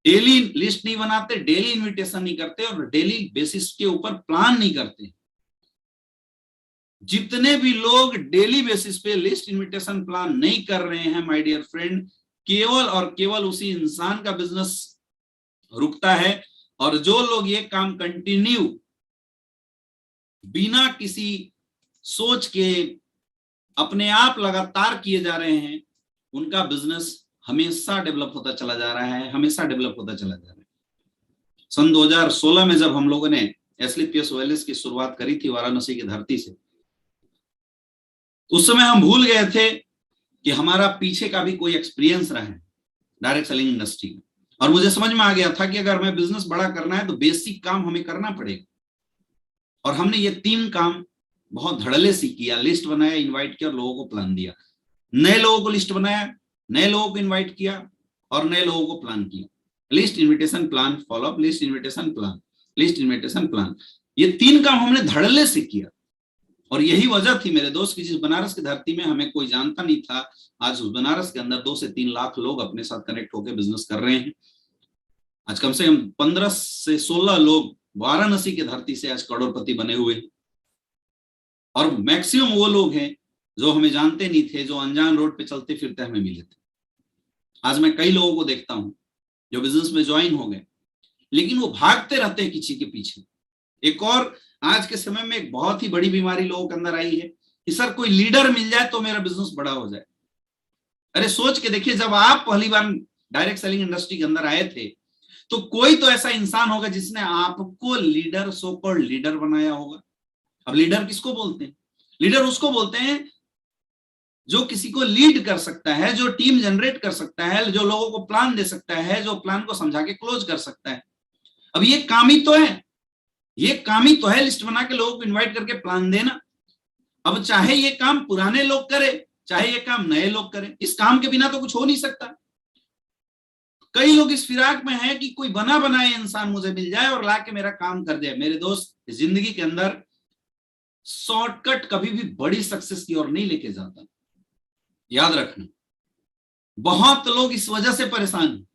डेली लिस्ट नहीं बनाते, डेली इनविटेशन नहीं करते और डेली बेसिस के ऊपर प्लान नहीं करते। जितने भी लोग डेली बेसिस पे लिस्ट, इनविटेशन, प्लान नहीं कर रहे हैं माय डियर फ्रेंड, केवल और केवल उसी इंसान का बिजनेस रुकता है। और जो लोग ये काम कंटिन्यू बिना किसी सोच के अपने आप लगातार किए जा रहे हैं, उनका बिजनेस हमेशा डेवलप होता चला जा रहा है, हमेशा डेवलप होता चला जा रहा है। सन 2016 में जब हम लोगों ने एस्क्लेपियस वेलनेस की शुरुआत करी थी वाराणसी की धरती से, उस समय हम भूल गए थे कि हमारा पीछे का भी कोई एक्सपीरियंस रहा है डायरेक्ट सेलिंग इंडस्ट्री में। और मुझे समझ में आ गया था कि अगर हमें बिजनेस बड़ा करना है तो बेसिक काम हमें करना पड़ेगा। और हमने ये 3 काम बहुत धड़ल्ले से किया, लिस्ट बनाया, इनवाइट किया और लोगों को प्लान दिया। नए लोगों को लिस्ट बनाया, नए लोगों को इनवाइट किया और नए लोगों को प्लान किया। List, invitation, plan, follow up, list, invitation, plan, list, invitation, plan. ये 3 काम हमने धड़ल्ले से किया और यही वजह थी मेरे दोस्त की, जिस बनारस की धरती में हमें कोई जानता नहीं था, आज उस बनारस के अंदर 2 से 3 लाख लोग अपने साथ कनेक्ट होकर बिजनेस कर रहे हैं। आज कम से कम 15 से 16 लोग वाराणसी की धरती से आज करोड़पति बने हुए हैं। और मैक्सिमम वो लोग हैं जो हमें जानते नहीं थे, जो अनजान रोड पे चलते फिरते हमें मिले थे। आज मैं कई लोगों को देखता हूं जो बिजनेस में ज्वाइन हो गए, लेकिन वो भागते रहते हैं किसी के पीछे। एक और आज के समय में एक बहुत ही बड़ी बीमारी लोगों के अंदर आई है कि सर कोई लीडर मिल जाए तो मेरा बिजनेस बड़ा हो जाए। अरे सोच के देखिए, जब आप पहली बार डायरेक्ट सेलिंग इंडस्ट्री के अंदर आए थे तो कोई तो ऐसा इंसान होगा जिसने आपको लीडर, सो कॉल्ड लीडर बनाया होगा। अब लीडर किसको बोलते हैं? लीडर उसको बोलते हैं जो किसी को लीड कर सकता है, जो टीम जनरेट कर सकता है, जो लोगों को प्लान दे सकता है, जो प्लान को समझा के क्लोज कर सकता है। अब ये काम ही तो है, ये काम ही तो है लिस्ट बना के लोगों को इनवाइट करके प्लान देना। अब चाहे ये काम पुराने लोग करें, चाहे ये काम नए लोग करें, इस काम के बिना तो कुछ हो नहीं सकता। कई लोग इस फिराक में हैं कि कोई बना बनाए इंसान मुझे मिल जाए और लाके मेरा काम कर दे। मेरे दोस्त, जिंदगी के अंदर शॉर्टकट कभी भी बड़ी सक्सेस की ओर नहीं लेके जाता, याद रखना। बहुत लोग इस वजह से परेशान हैं।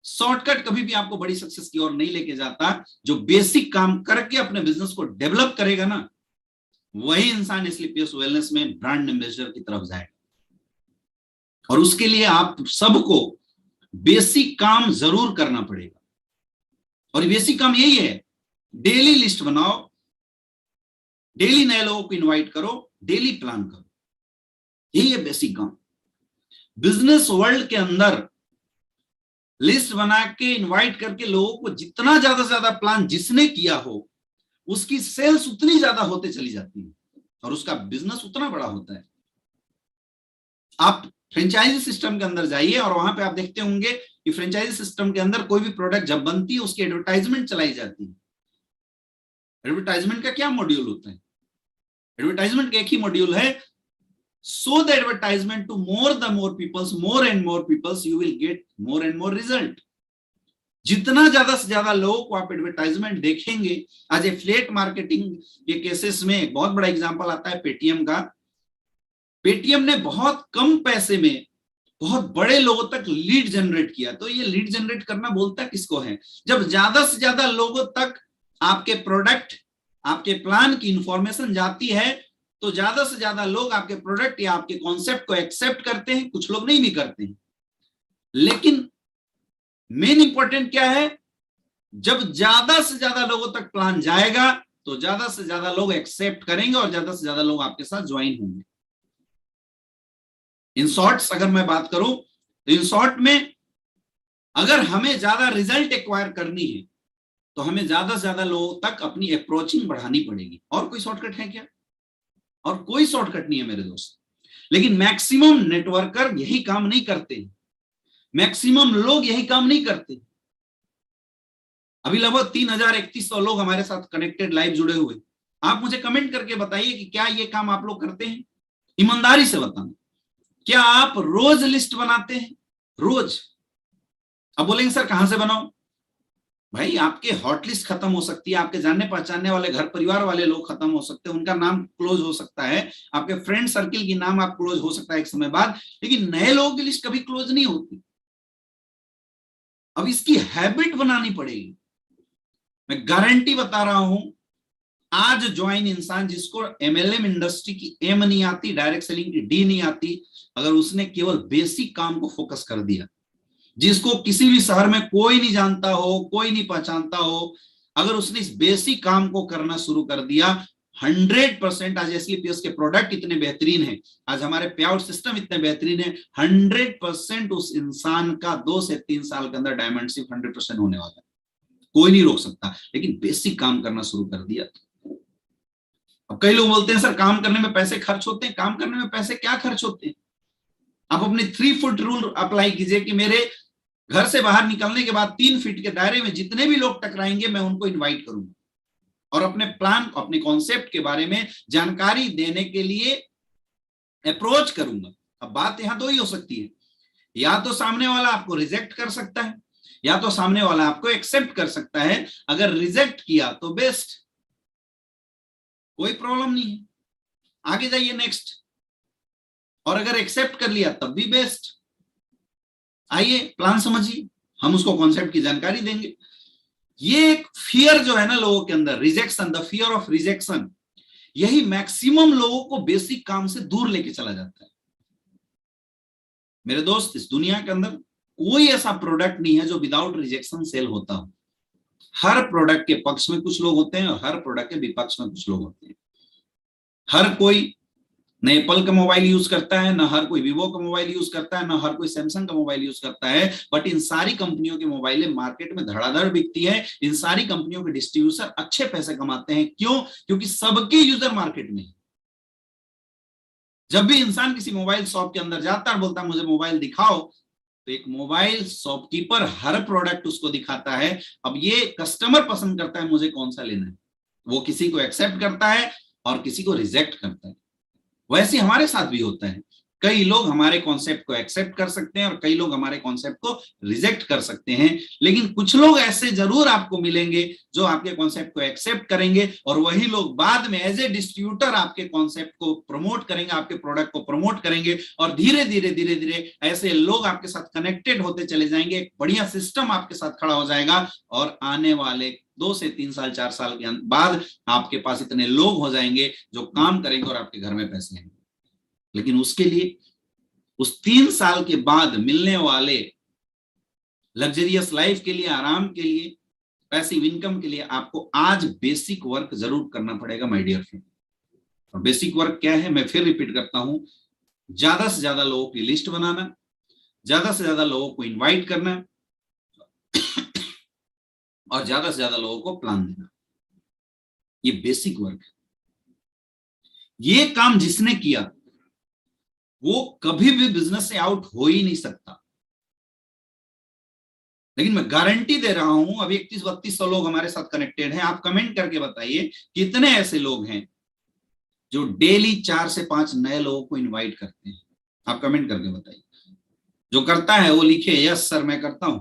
शॉर्टकट कभी भी आपको बड़ी सक्सेस की ओर नहीं लेके जाता। जो बेसिक काम करके अपने बिजनेस को डेवलप करेगा ना, वही इंसान एस्क्लेपियस वेलनेस में ब्रांड एम्बेसडर की तरफ जाएगा। और उसके लिए आप सबको बेसिक काम जरूर करना पड़ेगा। और बेसिक काम यही है, डेली लिस्ट बनाओ, डेली नए लोगों को इनवाइट करो, डेली प्लान करो। यही है बेसिक काम। बिजनेस वर्ल्ड के अंदर लिस्ट बना के इनवाइट करके लोगों को जितना ज्यादा से ज्यादा प्लान जिसने किया हो, उसकी सेल्स उतनी ज्यादा होते चली जाती है और उसका बिजनेस उतना बड़ा होता है। आप फ्रेंचाइजी सिस्टम के अंदर जाइए और वहां पे आप देखते होंगे कि फ्रेंचाइजी सिस्टम के अंदर कोई भी प्रोडक्ट जब बनती है उसकी एडवर्टाइजमेंट चलाई जाती है। एडवर्टाइजमेंट का क्या मॉड्यूल होता है? एडवर्टाइजमेंट का एक ही मॉड्यूल है, show the advertisement to more and more peoples, you will get more and more result. जितना ज्यादा से ज्यादा लोगों को आप एडवर्टाइजमेंट देखेंगे। आज एफिलिएट मार्केटिंग के केसेस में बहुत बड़ा एग्जांपल आता है पेटीएम का। पेटीएम ने बहुत कम पैसे में बहुत बड़े लोगों तक लीड जनरेट किया। तो ये लीड जनरेट करना बोलता किसको है? जब ज्यादा से ज्यादा लोगों तक आपके प्रोडक्ट, आपके प्लान की इंफॉर्मेशन जाती है तो ज्यादा से ज्यादा लोग आपके प्रोडक्ट या आपके कॉन्सेप्ट को एक्सेप्ट करते हैं। कुछ लोग नहीं भी करते हैं, लेकिन मेन इंपॉर्टेंट क्या है, जब ज्यादा से ज्यादा लोगों तक प्लान जाएगा तो ज्यादा से ज्यादा लोग एक्सेप्ट करेंगे और ज्यादा से ज्यादा लोग आपके साथ ज्वाइन होंगे। इन शॉर्ट्स अगर मैं बात करूं तो इन शॉर्ट में अगर हमें ज्यादा रिजल्ट एक्वायर करनी है तो हमें ज्यादा से ज्यादा लोगों तक अपनी अप्रोचिंग बढ़ानी पड़ेगी। और कोई शॉर्टकट है क्या? और कोई शॉर्टकट नहीं है मेरे दोस्त। लेकिन मैक्सिमम नेटवर्कर यही काम नहीं करते, मैक्सिमम लोग यही काम नहीं करते। अभी लगभग 3,3100 लोग हमारे साथ कनेक्टेड लाइव जुड़े हुए। आप मुझे कमेंट करके बताइए कि क्या ये काम आप लोग करते हैं, ईमानदारी से बताना। क्या आप रोज लिस्ट बनाते हैं? रोज। अब बोलेंगे सर कहां से बनाओ? भाई आपके हॉट लिस्ट खत्म हो सकती है, आपके जानने पहचानने वाले घर परिवार वाले लोग खत्म हो सकते हैं, उनका नाम क्लोज हो सकता है, आपके फ्रेंड सर्किल की नाम आप क्लोज हो सकता है एक समय बाद, लेकिन नए लोगों की लिस्ट कभी क्लोज नहीं होती। अब इसकी हैबिट बनानी पड़ेगी। मैं गारंटी बता रहा हूं, आज ज्वाइन इंसान जिसको एमएलएम इंडस्ट्री की एम नहीं आती, डायरेक्ट सेलिंग की डी नहीं आती, अगर उसने केवल बेसिक काम को फोकस कर दिया, जिसको किसी भी शहर में कोई नहीं जानता हो, कोई नहीं पहचानता हो, अगर उसने इस बेसिक काम को करना शुरू कर दिया, 100% आज एसलीपीएस के प्रोडक्ट इतने बेहतरीन हैं, आज हमारे पे आउट सिस्टम इतने बेहतरीन है, 100% उस इंसान का 2 से 3 साल के अंदर डायमंड शिप 100% होने वाला है। कोई नहीं रोक सकता, लेकिन बेसिक काम करना शुरू कर दिया। अब कई लोग बोलते हैं सर काम करने में पैसे खर्च होते हैं। काम करने में पैसे क्या खर्च होते हैं? आप अपने 3 फुट रूल अप्लाई कीजिए कि मेरे घर से बाहर निकलने के बाद 3 फीट के दायरे में जितने भी लोग टकराएंगे मैं उनको इनवाइट करूंगा और अपने प्लान, अपने कॉन्सेप्ट के बारे में जानकारी देने के लिए अप्रोच करूंगा। अब बात यहां दो ही हो सकती है, या तो सामने वाला आपको रिजेक्ट कर सकता है, या तो सामने वाला आपको एक्सेप्ट कर सकता है। अगर रिजेक्ट किया तो बेस्ट, कोई प्रॉब्लम नहीं है, आगे जाइए नेक्स्ट। और अगर एक्सेप्ट कर लिया तब भी बेस्ट। आइए प्लान समझिए, हम उसको कॉन्सेप्ट की जानकारी देंगे। ये एक फियर जो है ना लोगों के अंदर, rejection, the fear of rejection, यही मैक्सिमम लोगों को बेसिक काम से दूर लेके चला जाता है। मेरे दोस्त, इस दुनिया के अंदर कोई ऐसा प्रोडक्ट नहीं है जो विदाउट रिजेक्शन सेल होता हो। हर प्रोडक्ट के पक्ष में कुछ लोग होते हैं और हर प्रोडक्ट के विपक्ष में कुछ लोग होते हैं। हर कोई न एप्पल का मोबाइल यूज करता है, ना हर कोई वीवो का मोबाइल यूज करता है, ना हर कोई सैमसंग का मोबाइल यूज करता है, बट इन सारी कंपनियों की मोबाइलें मार्केट में धड़ाधड़ बिकती है। इन सारी कंपनियों के डिस्ट्रीब्यूटर अच्छे पैसे कमाते हैं। क्यों? क्योंकि सबके यूजर मार्केट में। जब भी इंसान किसी मोबाइल शॉप के अंदर जाता है, बोलता है मुझे मोबाइल दिखाओ, तो एक मोबाइल शॉपकीपर हर प्रोडक्ट उसको दिखाता है। अब ये कस्टमर पसंद करता है मुझे कौन सा लेना है, वो किसी को एक्सेप्ट करता है और किसी को रिजेक्ट करता है। वैसे हमारे साथ भी होता है, कई लोग हमारे कॉन्सेप्ट को एक्सेप्ट कर सकते हैं और कई लोग हमारे कॉन्सेप्ट को रिजेक्ट कर सकते हैं, लेकिन कुछ लोग ऐसे जरूर आपको मिलेंगे जो आपके कॉन्सेप्ट को एक्सेप्ट करेंगे और वही लोग बाद में एज ए डिस्ट्रीब्यूटर आपके कॉन्सेप्ट को प्रमोट करेंगे, आपके प्रोडक्ट को प्रमोट करेंगे और धीरे धीरे धीरे धीरे ऐसे लोग आपके साथ कनेक्टेड होते चले जाएंगे। एक बढ़िया सिस्टम आपके साथ खड़ा हो जाएगा और आने वाले 2 से 3 साल 4 साल के बाद आपके पास इतने लोग हो जाएंगे जो काम करेंगे और आपके घर में पैसे आएंगे। लेकिन उसके लिए उस 3 साल के बाद मिलने वाले लग्जरियस लाइफ के लिए, आराम के लिए, पैसिव इनकम के लिए आपको आज बेसिक वर्क जरूर करना पड़ेगा माय डियर फ्रेंड। और बेसिक वर्क क्या है, मैं फिर रिपीट करता हूं, ज्यादा से ज्यादा लोगों की लिस्ट बनाना, ज्यादा से ज्यादा लोगों को इनवाइट करना और ज्यादा से ज्यादा लोगों को प्लान देना। ये बेसिक वर्क है। ये काम जिसने किया वो कभी भी बिजनेस से आउट हो ही नहीं सकता। लेकिन मैं गारंटी दे रहा हूं, अभी 31-3200 लोग हमारे साथ कनेक्टेड हैं। आप कमेंट करके बताइए कितने ऐसे लोग हैं जो डेली 4 से 5 नए लोगों को इनवाइट करते हैं। आप कमेंट करके बताइए। जो करता है वो लिखे यस सर मैं करता हूं,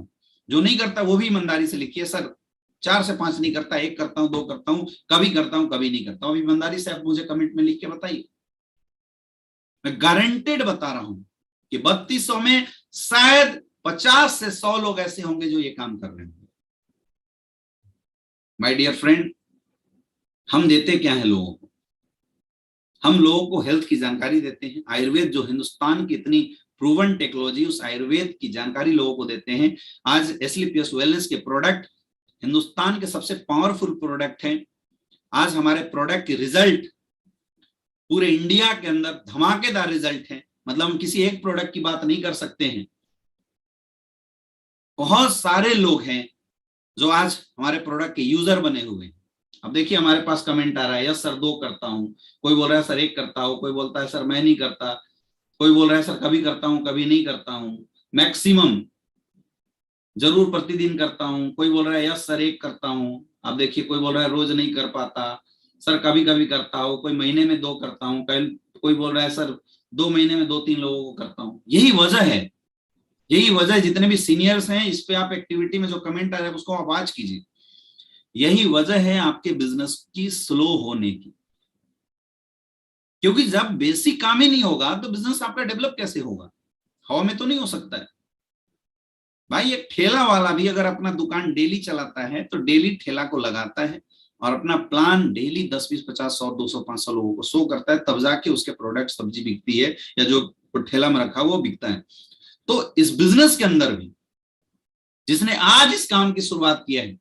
जो नहीं करता वो भी ईमानदारी से लिखिए सर 4 से 5 नहीं करता, 1 करता हूं, 2 करता हूं, कभी करता हूं, कभी नहीं करता हूं। ईमानदारी से आप मुझे कमेंट में लिख के बताइए। मैं गारंटेड बता रहा हूं कि 3200 में शायद 50 से 100 लोग ऐसे होंगे जो ये काम कर रहे होंगे। माय डियर फ्रेंड, हम देते क्या है लोगों को? हम लोगों को हेल्थ की जानकारी देते हैं। आयुर्वेद जो हिंदुस्तान की इतनी प्रूवन टेक्नोलॉजी, उस आयुर्वेद की जानकारी लोगों को देते हैं। आज एसलीपीएस वेलनेस के प्रोडक्ट हिंदुस्तान के सबसे पावरफुल प्रोडक्ट हैं। आज हमारे प्रोडक्ट के रिजल्ट पूरे इंडिया के अंदर धमाकेदार रिजल्ट है। मतलब हम किसी एक प्रोडक्ट की बात नहीं कर सकते हैं, बहुत सारे लोग हैं जो आज हमारे प्रोडक्ट के यूजर बने हुए हैं। अब देखिए हमारे पास कमेंट आ रहा है यस सर 2 करता हूं, कोई बोल रहा है सर 1 करता हूं, कोई बोलता है सर मैं नहीं करता। कोई बोल रहा है सर कभी करता हूं कभी नहीं करता हूं, मैक्सिमम जरूर प्रतिदिन करता हूं। कोई बोल रहा है यस सर एक करता हूं। आप देखिए कोई बोल रहा है रोज नहीं कर पाता सर, कभी कभी करता हूं, कोई महीने में 2 करता हूं, कोई बोल रहा है सर 2 महीने में 2-3 लोगों को करता हूं। यही वजह है, यही वजह है। जितने भी सीनियर्स हैं इस पे आप एक्टिविटी में जो कमेंट आ रहा है उसको आप वॉच कीजिए। यही वजह है आपके बिजनेस की स्लो होने की, क्योंकि जब बेसिक काम ही नहीं होगा तो बिजनेस आपका डेवलप कैसे होगा? हवा में तो नहीं हो सकता है भाई। एक ठेला वाला भी अगर अपना दुकान डेली चलाता है तो डेली ठेला को लगाता है और अपना प्लान डेली 10, 20, 50, 100, 200, 500 लोगों को शो करता है, तब जाके उसके प्रोडक्ट सब्जी बिकती है या जो ठेला में रखा वो बिकता है। तो इस बिजनेस के अंदर भी जिसने आज इस काम की शुरुआत किया है,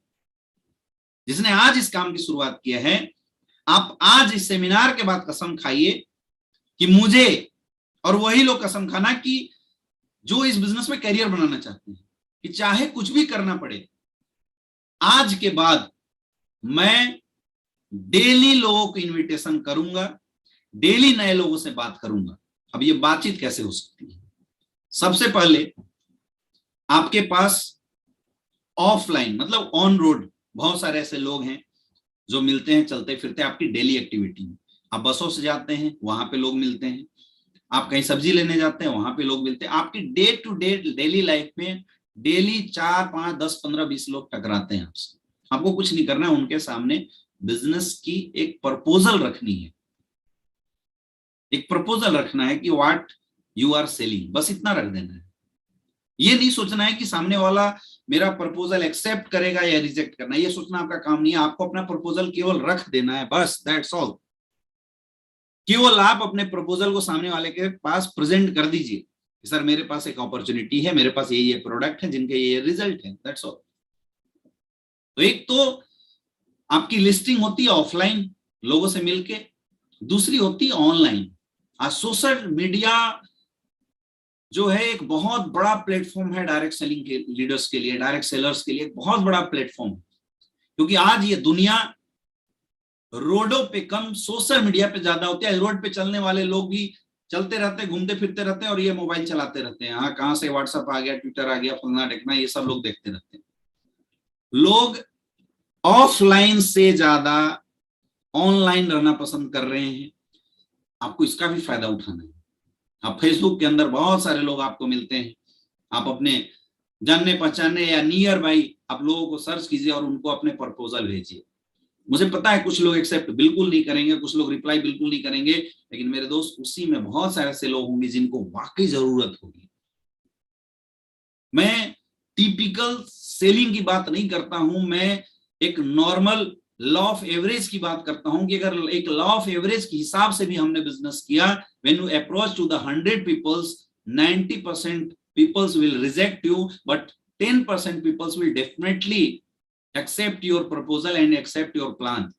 जिसने आज इस काम की शुरुआत किया है, आप आज इस सेमिनार के बाद कसम खाइए कि मुझे, और वही लोग कसम खाना कि जो इस बिजनेस में करियर बनाना चाहते हैं, कि चाहे कुछ भी करना पड़े, आज के बाद मैं डेली लोगों को इनविटेशन करूंगा, डेली नए लोगों से बात करूंगा। अब ये बातचीत कैसे हो सकती है? सबसे पहले आपके पास ऑफलाइन मतलब ऑन रोड बहुत सारे ऐसे लोग हैं जो मिलते हैं चलते फिरते आपकी डेली एक्टिविटी में। आप बसों से जाते हैं वहां पे लोग मिलते हैं, आप कहीं सब्जी लेने जाते हैं वहां पे लोग मिलते हैं। आपकी day to day daily life में डेली 4, 5, 10, 15, 20 लोग टकराते हैं आपसे। आपको कुछ नहीं करना है, उनके सामने बिजनेस की एक प्रपोजल रखनी है, एक प्रपोजल रखना है कि व्हाट यू आर सेलिंग, बस इतना रख देना है। ये नहीं सोचना है कि सामने वाला मेरा प्रपोजल एक्सेप्ट करेगा या रिजेक्ट करना, ये सोचना आपका काम नहीं है। आपको अपना प्रपोजल केवल रख देना है, बस दैट्स ऑल। केवल आप अपने प्रपोजल को सामने वाले के पास प्रेजेंट कर दीजिए कि सर मेरे पास एक अपॉर्चुनिटी है, मेरे पास ये प्रोडक्ट है जिनके ये रिजल्ट है, दैट्स ऑल। तो एक तो आपकी लिस्टिंग होती है ऑफलाइन लोगों से मिलके, दूसरी होती है ऑनलाइन। आज सोशल मीडिया जो है एक बहुत बड़ा प्लेटफॉर्म है डायरेक्ट सेलिंग के लीडर्स के लिए, डायरेक्ट सेलर्स के लिए बहुत बड़ा प्लेटफॉर्म है। क्योंकि आज ये दुनिया रोडों पे कम सोशल मीडिया पे ज्यादा होती है। रोड पे चलने वाले लोग भी चलते रहते हैं, घूमते फिरते रहते हैं और ये मोबाइल चलाते रहते हैं। हाँ कहाँ से व्हाट्सएप आ गया, ट्विटर आ गया, फलना ढेकना, ये सब लोग देखते रहते हैं। लोग ऑफलाइन से ज्यादा ऑनलाइन रहना पसंद कर रहे हैं। आपको इसका भी फायदा उठाना है। आप फेसबुक के अंदर बहुत सारे लोग आपको मिलते हैं, आप अपने जानने पहचानने या नियर बाई आप लोगों को सर्च कीजिए और उनको अपने प्रपोजल भेजिए। मुझे पता है कुछ लोग एक्सेप्ट बिल्कुल नहीं करेंगे, कुछ लोग रिप्लाई बिल्कुल नहीं करेंगे, लेकिन मेरे दोस्त उसी में बहुत सारे ऐसे लोग होंगे जिनको वाकई जरूरत होगी। मैं टिपिकल सेलिंग की बात नहीं करता हूं, मैं एक नॉर्मल लॉ ऑफ एवरेज की बात करता हूं कि अगर एक लॉ ऑफ एवरेज के हिसाब से भी हमने बिजनेस किया, when you approach to the 100 peoples, 90% peoples will reject you, but 10% peoples will definitely accept your proposal and accept your plan.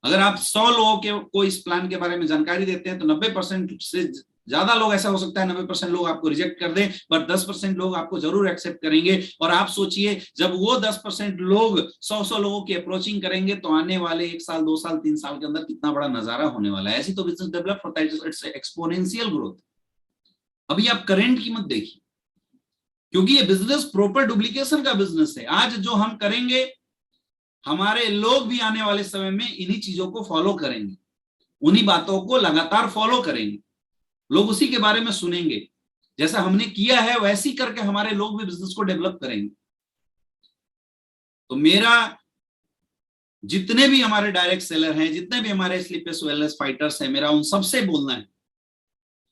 अगर आप 100 लोगों को इस प्लान के बारे में जानकारी देते हैं तो 90% से ज्यादा लोग, ऐसा हो सकता है 90% लोग आपको रिजेक्ट कर दें, बट 10% लोग आपको जरूर एक्सेप्ट करेंगे। और आप सोचिए जब वो 10% लोग 100 लोगों की अप्रोचिंग करेंगे तो आने वाले 1 साल, 2 साल, 3 साल के अंदर कितना बड़ा नजारा होने वाला है। ऐसी तो बिजनेस डेवलप होता है, इट्स एक्सपोनेंशियल ग्रोथ। अभी आप करंट कीमत देखिए, क्योंकि ये बिजनेस प्रॉपर डुप्लीकेशन का बिजनेस है। आज जो हम करेंगे हमारे लोग भी आने वाले समय में इन्हीं चीजों को फॉलो करेंगे, उन्हीं बातों को लगातार फॉलो करेंगे, लोग उसी के बारे में सुनेंगे। जैसा हमने किया है वैसे ही करके हमारे लोग भी बिजनेस को डेवलप करेंगे। तो मेरा जितने भी हमारे डायरेक्ट सेलर हैं, जितने भी हमारे स्लीपलेस वेलनेस फाइटर्स हैं, मेरा उन सबसे बोलना है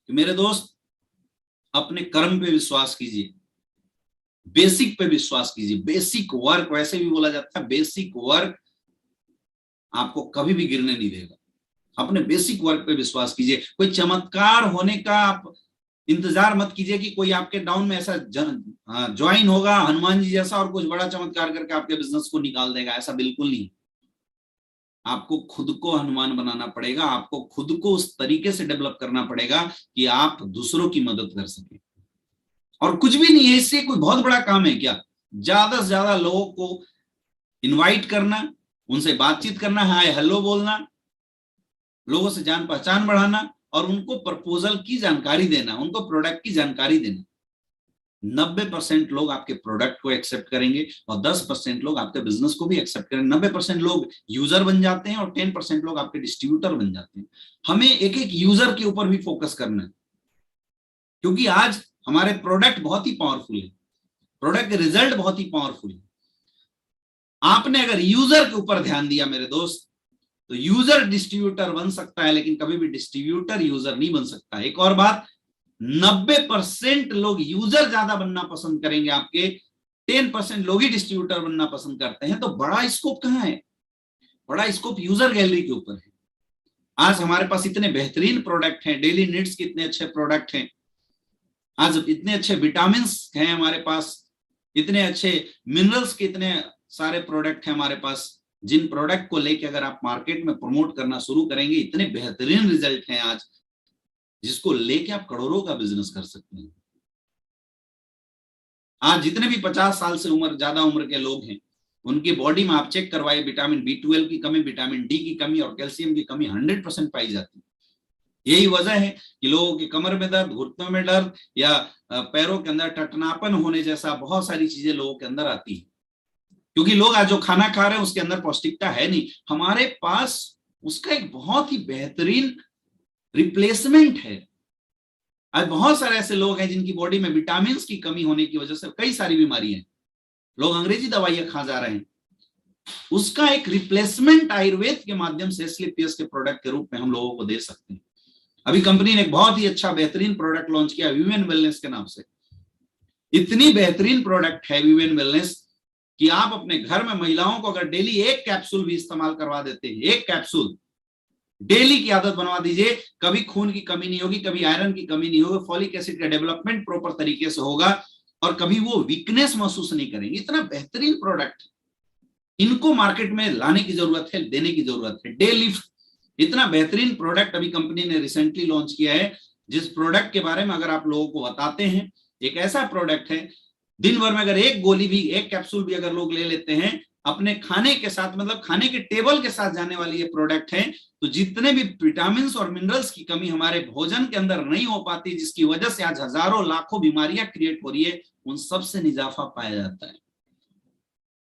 कि मेरे दोस्त अपने कर्म पे विश्वास कीजिए, बेसिक पे विश्वास कीजिए। बेसिक वर्क, वैसे भी बोला जाता है बेसिक वर्क आपको कभी भी गिरने नहीं देगा। अपने बेसिक वर्क पे विश्वास कीजिए। कोई चमत्कार होने का आप इंतजार मत कीजिए कि कोई आपके डाउन में ऐसा ज्वाइन होगा हनुमान जी जैसा और कुछ बड़ा चमत्कार करके आपके बिजनेस को निकाल देगा, ऐसा बिल्कुल नहीं। आपको खुद को हनुमान बनाना पड़ेगा, आपको खुद को उस तरीके से डेवलप करना पड़ेगा कि आप दूसरों की मदद कर सकें। और कुछ भी नहीं है, इससे कोई बहुत बड़ा काम है क्या? ज्यादा से ज्यादा लोगों को इनवाइट करना, उनसे बातचीत करना, हाय हेलो बोलना, लोगों से जान पहचान बढ़ाना, और उनको प्रपोजल की जानकारी देना, उनको प्रोडक्ट की जानकारी देना। 90% लोग आपके प्रोडक्ट को एक्सेप्ट करेंगे और 10% लोग आपके बिजनेस को भी एक्सेप्ट करेंगे। 90% लोग यूजर बन जाते हैं और 10% लोग आपके डिस्ट्रीब्यूटर बन जाते हैं। हमें एक एक यूजर के ऊपर भी फोकस करना है, क्योंकि आज हमारे प्रोडक्ट बहुत ही पावरफुल है, प्रोडक्ट रिजल्ट बहुत ही पावरफुल है। आपने अगर यूजर के ऊपर ध्यान दिया मेरे दोस्त, तो यूजर डिस्ट्रीब्यूटर बन सकता है, लेकिन कभी भी डिस्ट्रीब्यूटर यूजर नहीं बन सकता। एक और बात, 90% लोग यूजर ज्यादा बनना पसंद करेंगे आपके, 10% लोग ही डिस्ट्रीब्यूटर बनना पसंद करते हैं। तो बड़ा स्कोप कहां है? बड़ा स्कोप यूजर गैलरी के ऊपर है। आज हमारे पास इतने बेहतरीन प्रोडक्ट हैं, डेली नीड्स के इतने अच्छे प्रोडक्ट हैं, आज इतने अच्छे विटामिन हैं हमारे पास, इतने अच्छे मिनरल्स के इतने सारे प्रोडक्ट हैं हमारे पास, जिन प्रोडक्ट को लेके अगर आप मार्केट में प्रमोट करना शुरू करेंगे, इतने बेहतरीन रिजल्ट हैं आज, जिसको लेके आप करोड़ों का बिजनेस कर सकते हैं। आज जितने भी 50 साल से ज्यादा उम्र के लोग हैं, उनकी बॉडी में आप चेक करवाइए, विटामिन B12 की कमी, विटामिन डी की कमी और कैल्शियम की कमी 100% पाई जाती है। यही वजह है कि लोगों की कमर में दर्द, घुटनों में दर्द या पैरों के अंदर टटनापन होने जैसा बहुत सारी चीजें लोगों के अंदर आती है, क्योंकि लोग आज जो खाना खा रहे हैं उसके अंदर पौष्टिकता है नहीं। हमारे पास उसका एक बहुत ही बेहतरीन रिप्लेसमेंट है। आज बहुत सारे ऐसे लोग हैं जिनकी बॉडी में विटामिन की कमी होने की वजह से कई सारी बीमारियां हैं, लोग अंग्रेजी दवाइयां खा जा रहे हैं। उसका एक रिप्लेसमेंट आयुर्वेद के माध्यम से SLPS के प्रोडक्ट के रूप में हम लोगों को दे सकते हैं। अभी कंपनी ने एक बहुत ही अच्छा बेहतरीन प्रोडक्ट लॉन्च किया विवेन वेलनेस के नाम से। इतनी बेहतरीन प्रोडक्ट है विवेन वेलनेस कि आप अपने घर में महिलाओं को अगर डेली एक कैप्सूल भी इस्तेमाल करवा देते हैं, एक कैप्सूल डेली की आदत बनवा दीजिए, कभी खून की कमी नहीं होगी, कभी आयरन की कमी नहीं होगी, फॉलिक एसिड का डेवलपमेंट प्रॉपर तरीके से होगा और कभी वो वीकनेस महसूस नहीं करेंगे। इतना बेहतरीन प्रोडक्ट, इनको मार्केट में लाने की जरूरत है, देने की जरूरत है। डे लिफ्ट इतना बेहतरीन प्रोडक्ट अभी कंपनी ने रिसेंटली लॉन्च किया है, जिस प्रोडक्ट के बारे में अगर आप लोगों को बताते हैं, एक ऐसा प्रोडक्ट है दिन भर में अगर एक गोली भी, एक कैप्सूल भी अगर लोग ले लेते हैं अपने खाने के साथ, मतलब खाने के टेबल के साथ जाने वाली ये प्रोडक्ट है, तो जितने भी विटामिन और मिनरल्स की कमी हमारे भोजन के अंदर नहीं हो पाती, जिसकी वजह से आज हजारों लाखों बीमारियां क्रिएट हो रही है, उन सबसे निजाफा पाया जाता है।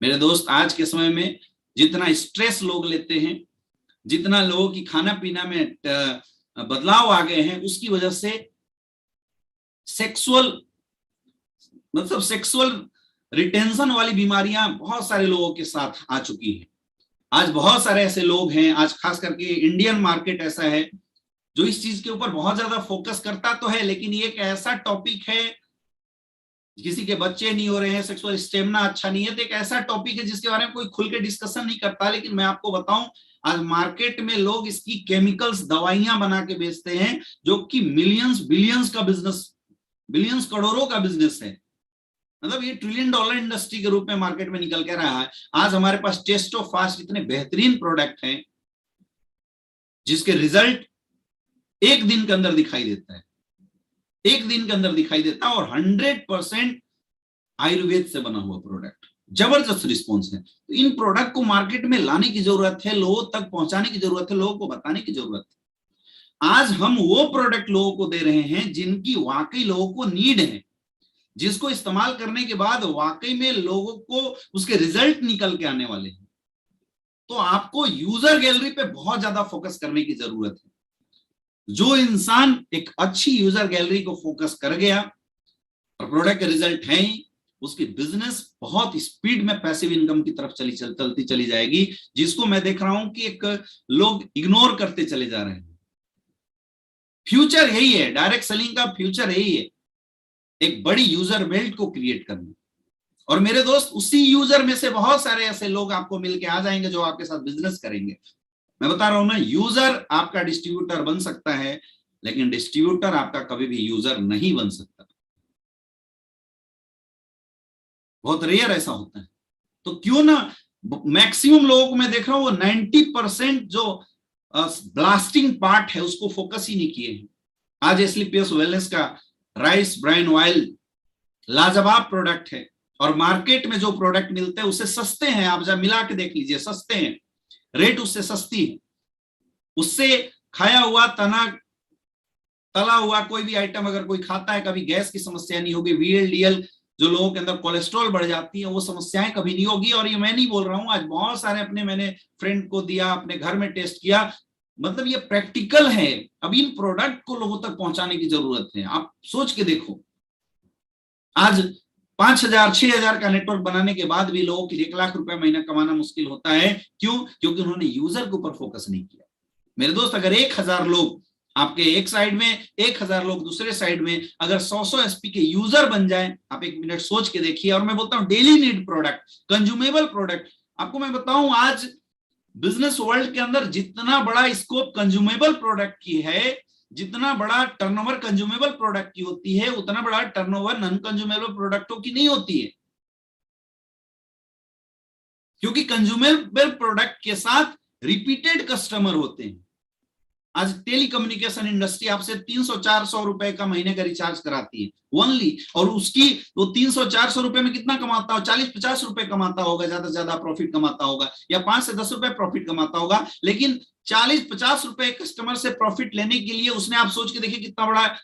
मेरे दोस्त, आज के समय में जितना स्ट्रेस लोग लेते हैं, जितना लोगों की खाना पीना में बदलाव आ गए हैं, उसकी वजह से सेक्सुअल रिटेंशन वाली बीमारियां बहुत सारे लोगों के साथ आ चुकी है। आज बहुत सारे ऐसे लोग हैं, आज खास करके इंडियन मार्केट ऐसा है जो इस चीज के ऊपर बहुत ज्यादा फोकस करता तो है, लेकिन ये एक ऐसा टॉपिक है, किसी के बच्चे नहीं हो रहे हैं, सेक्सुअल स्टेमिना अच्छा नहीं है, तो एक ऐसा टॉपिक है जिसके बारे में कोई खुल के डिस्कशन नहीं करता। लेकिन मैं आपको बताऊं, आज मार्केट में लोग इसकी केमिकल्स, दवाइयां बना के बेचते हैं, जो कि मिलियंस बिलियंस का बिजनेस, बिलियंस करोड़ों का बिजनेस है। मतलब ये $1 ट्रिलियन इंडस्ट्री के रूप में मार्केट में निकल के रहा है। आज हमारे पास टेस्टो फास्ट इतने बेहतरीन प्रोडक्ट हैं जिसके रिजल्ट एक दिन के अंदर दिखाई देता है, एक दिन के अंदर दिखाई देता है, और 100% आयुर्वेद से बना हुआ प्रोडक्ट, जबरदस्त रिस्पॉन्स है। तो इन प्रोडक्ट को मार्केट में लाने की जरूरत है, लोगों तक पहुंचाने की जरूरत है, लोगों को बताने की जरूरत है। आज हम वो प्रोडक्ट लोगों को दे रहे हैं जिनकी वाकई लोगों को नीड है, जिसको इस्तेमाल करने के बाद वाकई में लोगों को उसके रिजल्ट निकल के आने वाले हैं। तो आपको यूजर गैलरी पे बहुत ज्यादा फोकस करने की जरूरत है। जो इंसान एक अच्छी यूजर गैलरी को फोकस कर गया और प्रोडक्ट के रिजल्ट है ही, उसकी बिजनेस बहुत स्पीड में पैसिव इनकम की तरफ चलती चली जाएगी, जिसको मैं देख रहा हूं कि एक लोग इग्नोर करते चले जा रहे हैं। फ्यूचर यही है, डायरेक्ट सेलिंग का फ्यूचर यही है, एक बड़ी यूजर बेल्ट को क्रिएट करना। और मेरे दोस्त, उसी यूजर में से बहुत सारे ऐसे लोग आपको मिलके आ जाएंगे जो आपके साथ बिजनेस करेंगे। मैं बता रहा हूं ना, यूजर आपका डिस्ट्रीब्यूटर बन सकता है, लेकिन डिस्ट्रीब्यूटर आपका कभी भी यूजर नहीं बन सकता। बहुत रेयर ऐसा होता है। तो क्यों ना मैक्सिमम लोगों को मैं देख रहा हूं, वो 90% जो ब्लास्टिंग पार्ट है उसको फोकस ही नहीं किए हैं। आज SLPS वेलनेस का राइस ब्राइन ऑयल लाजवाब प्रोडक्ट है, और मार्केट में जो प्रोडक्ट मिलते हैं उससे सस्ते हैं। आप जब मिला के देख लीजिए, सस्ते हैं, रेट उससे सस्ती है। उससे खाया हुआ तना तला हुआ कोई भी आइटम अगर कोई खाता है, कभी गैस की समस्या नहीं होगी, VLDL जो लोगों के अंदर कोलेस्ट्रॉल बढ़ जाती है वो समस्याएं कभी नहीं होगी। और ये मैं नहीं बोल रहा हूं, आज बहुत सारे अपने मैंने फ्रेंड को दिया, अपने घर में टेस्ट किया, मतलब ये प्रैक्टिकल है। अब इन प्रोडक्ट को लोगों तक पहुंचाने की जरूरत है। आप सोच के देखो, आज 5,000 6,000 का नेटवर्क बनाने के बाद भी लोगों की 1 लाख रुपए महीना कमाना मुश्किल होता है। क्यों? क्योंकि उन्होंने यूजर के ऊपर फोकस नहीं किया। मेरे दोस्त, अगर 1,000 लोग आपके एक साइड में, 1,000 लोग दूसरे साइड में, अगर 100 एसपी के यूजर बन जाए, आप 1 मिनट सोच के देखिए। और मैं बोलता हूं daily need product, consumable product. आपको मैं बताऊं, आज बिजनेस वर्ल्ड के अंदर जितना बड़ा स्कोप कंज्यूमेबल प्रोडक्ट की है, जितना बड़ा टर्नओवर कंज्यूमेबल प्रोडक्ट की होती है, उतना बड़ा टर्नओवर नॉन कंज्यूमेबल प्रोडक्टों की नहीं होती है। क्योंकि कंज्यूमेबल प्रोडक्ट के साथ रिपीटेड कस्टमर होते हैं। आज टेलीकम्युनिकेशन इंडस्ट्री आपसे 300-400 रुपए का महीने का रिचार्ज कराती है ओनली, और उसकी वो 300-400 रुपए में कितना कमाता हो? 40-50 रुपए कमाता होगा, ज्यादा से ज्यादा प्रॉफिट कमाता होगा, या 5 से 10 रुपए प्रॉफिट कमाता होगा। लेकिन 40-50 रुपए कस्टमर से प्रॉफिट लेने के लिए उसने, आप सोच के देखिए, कितना बड़ा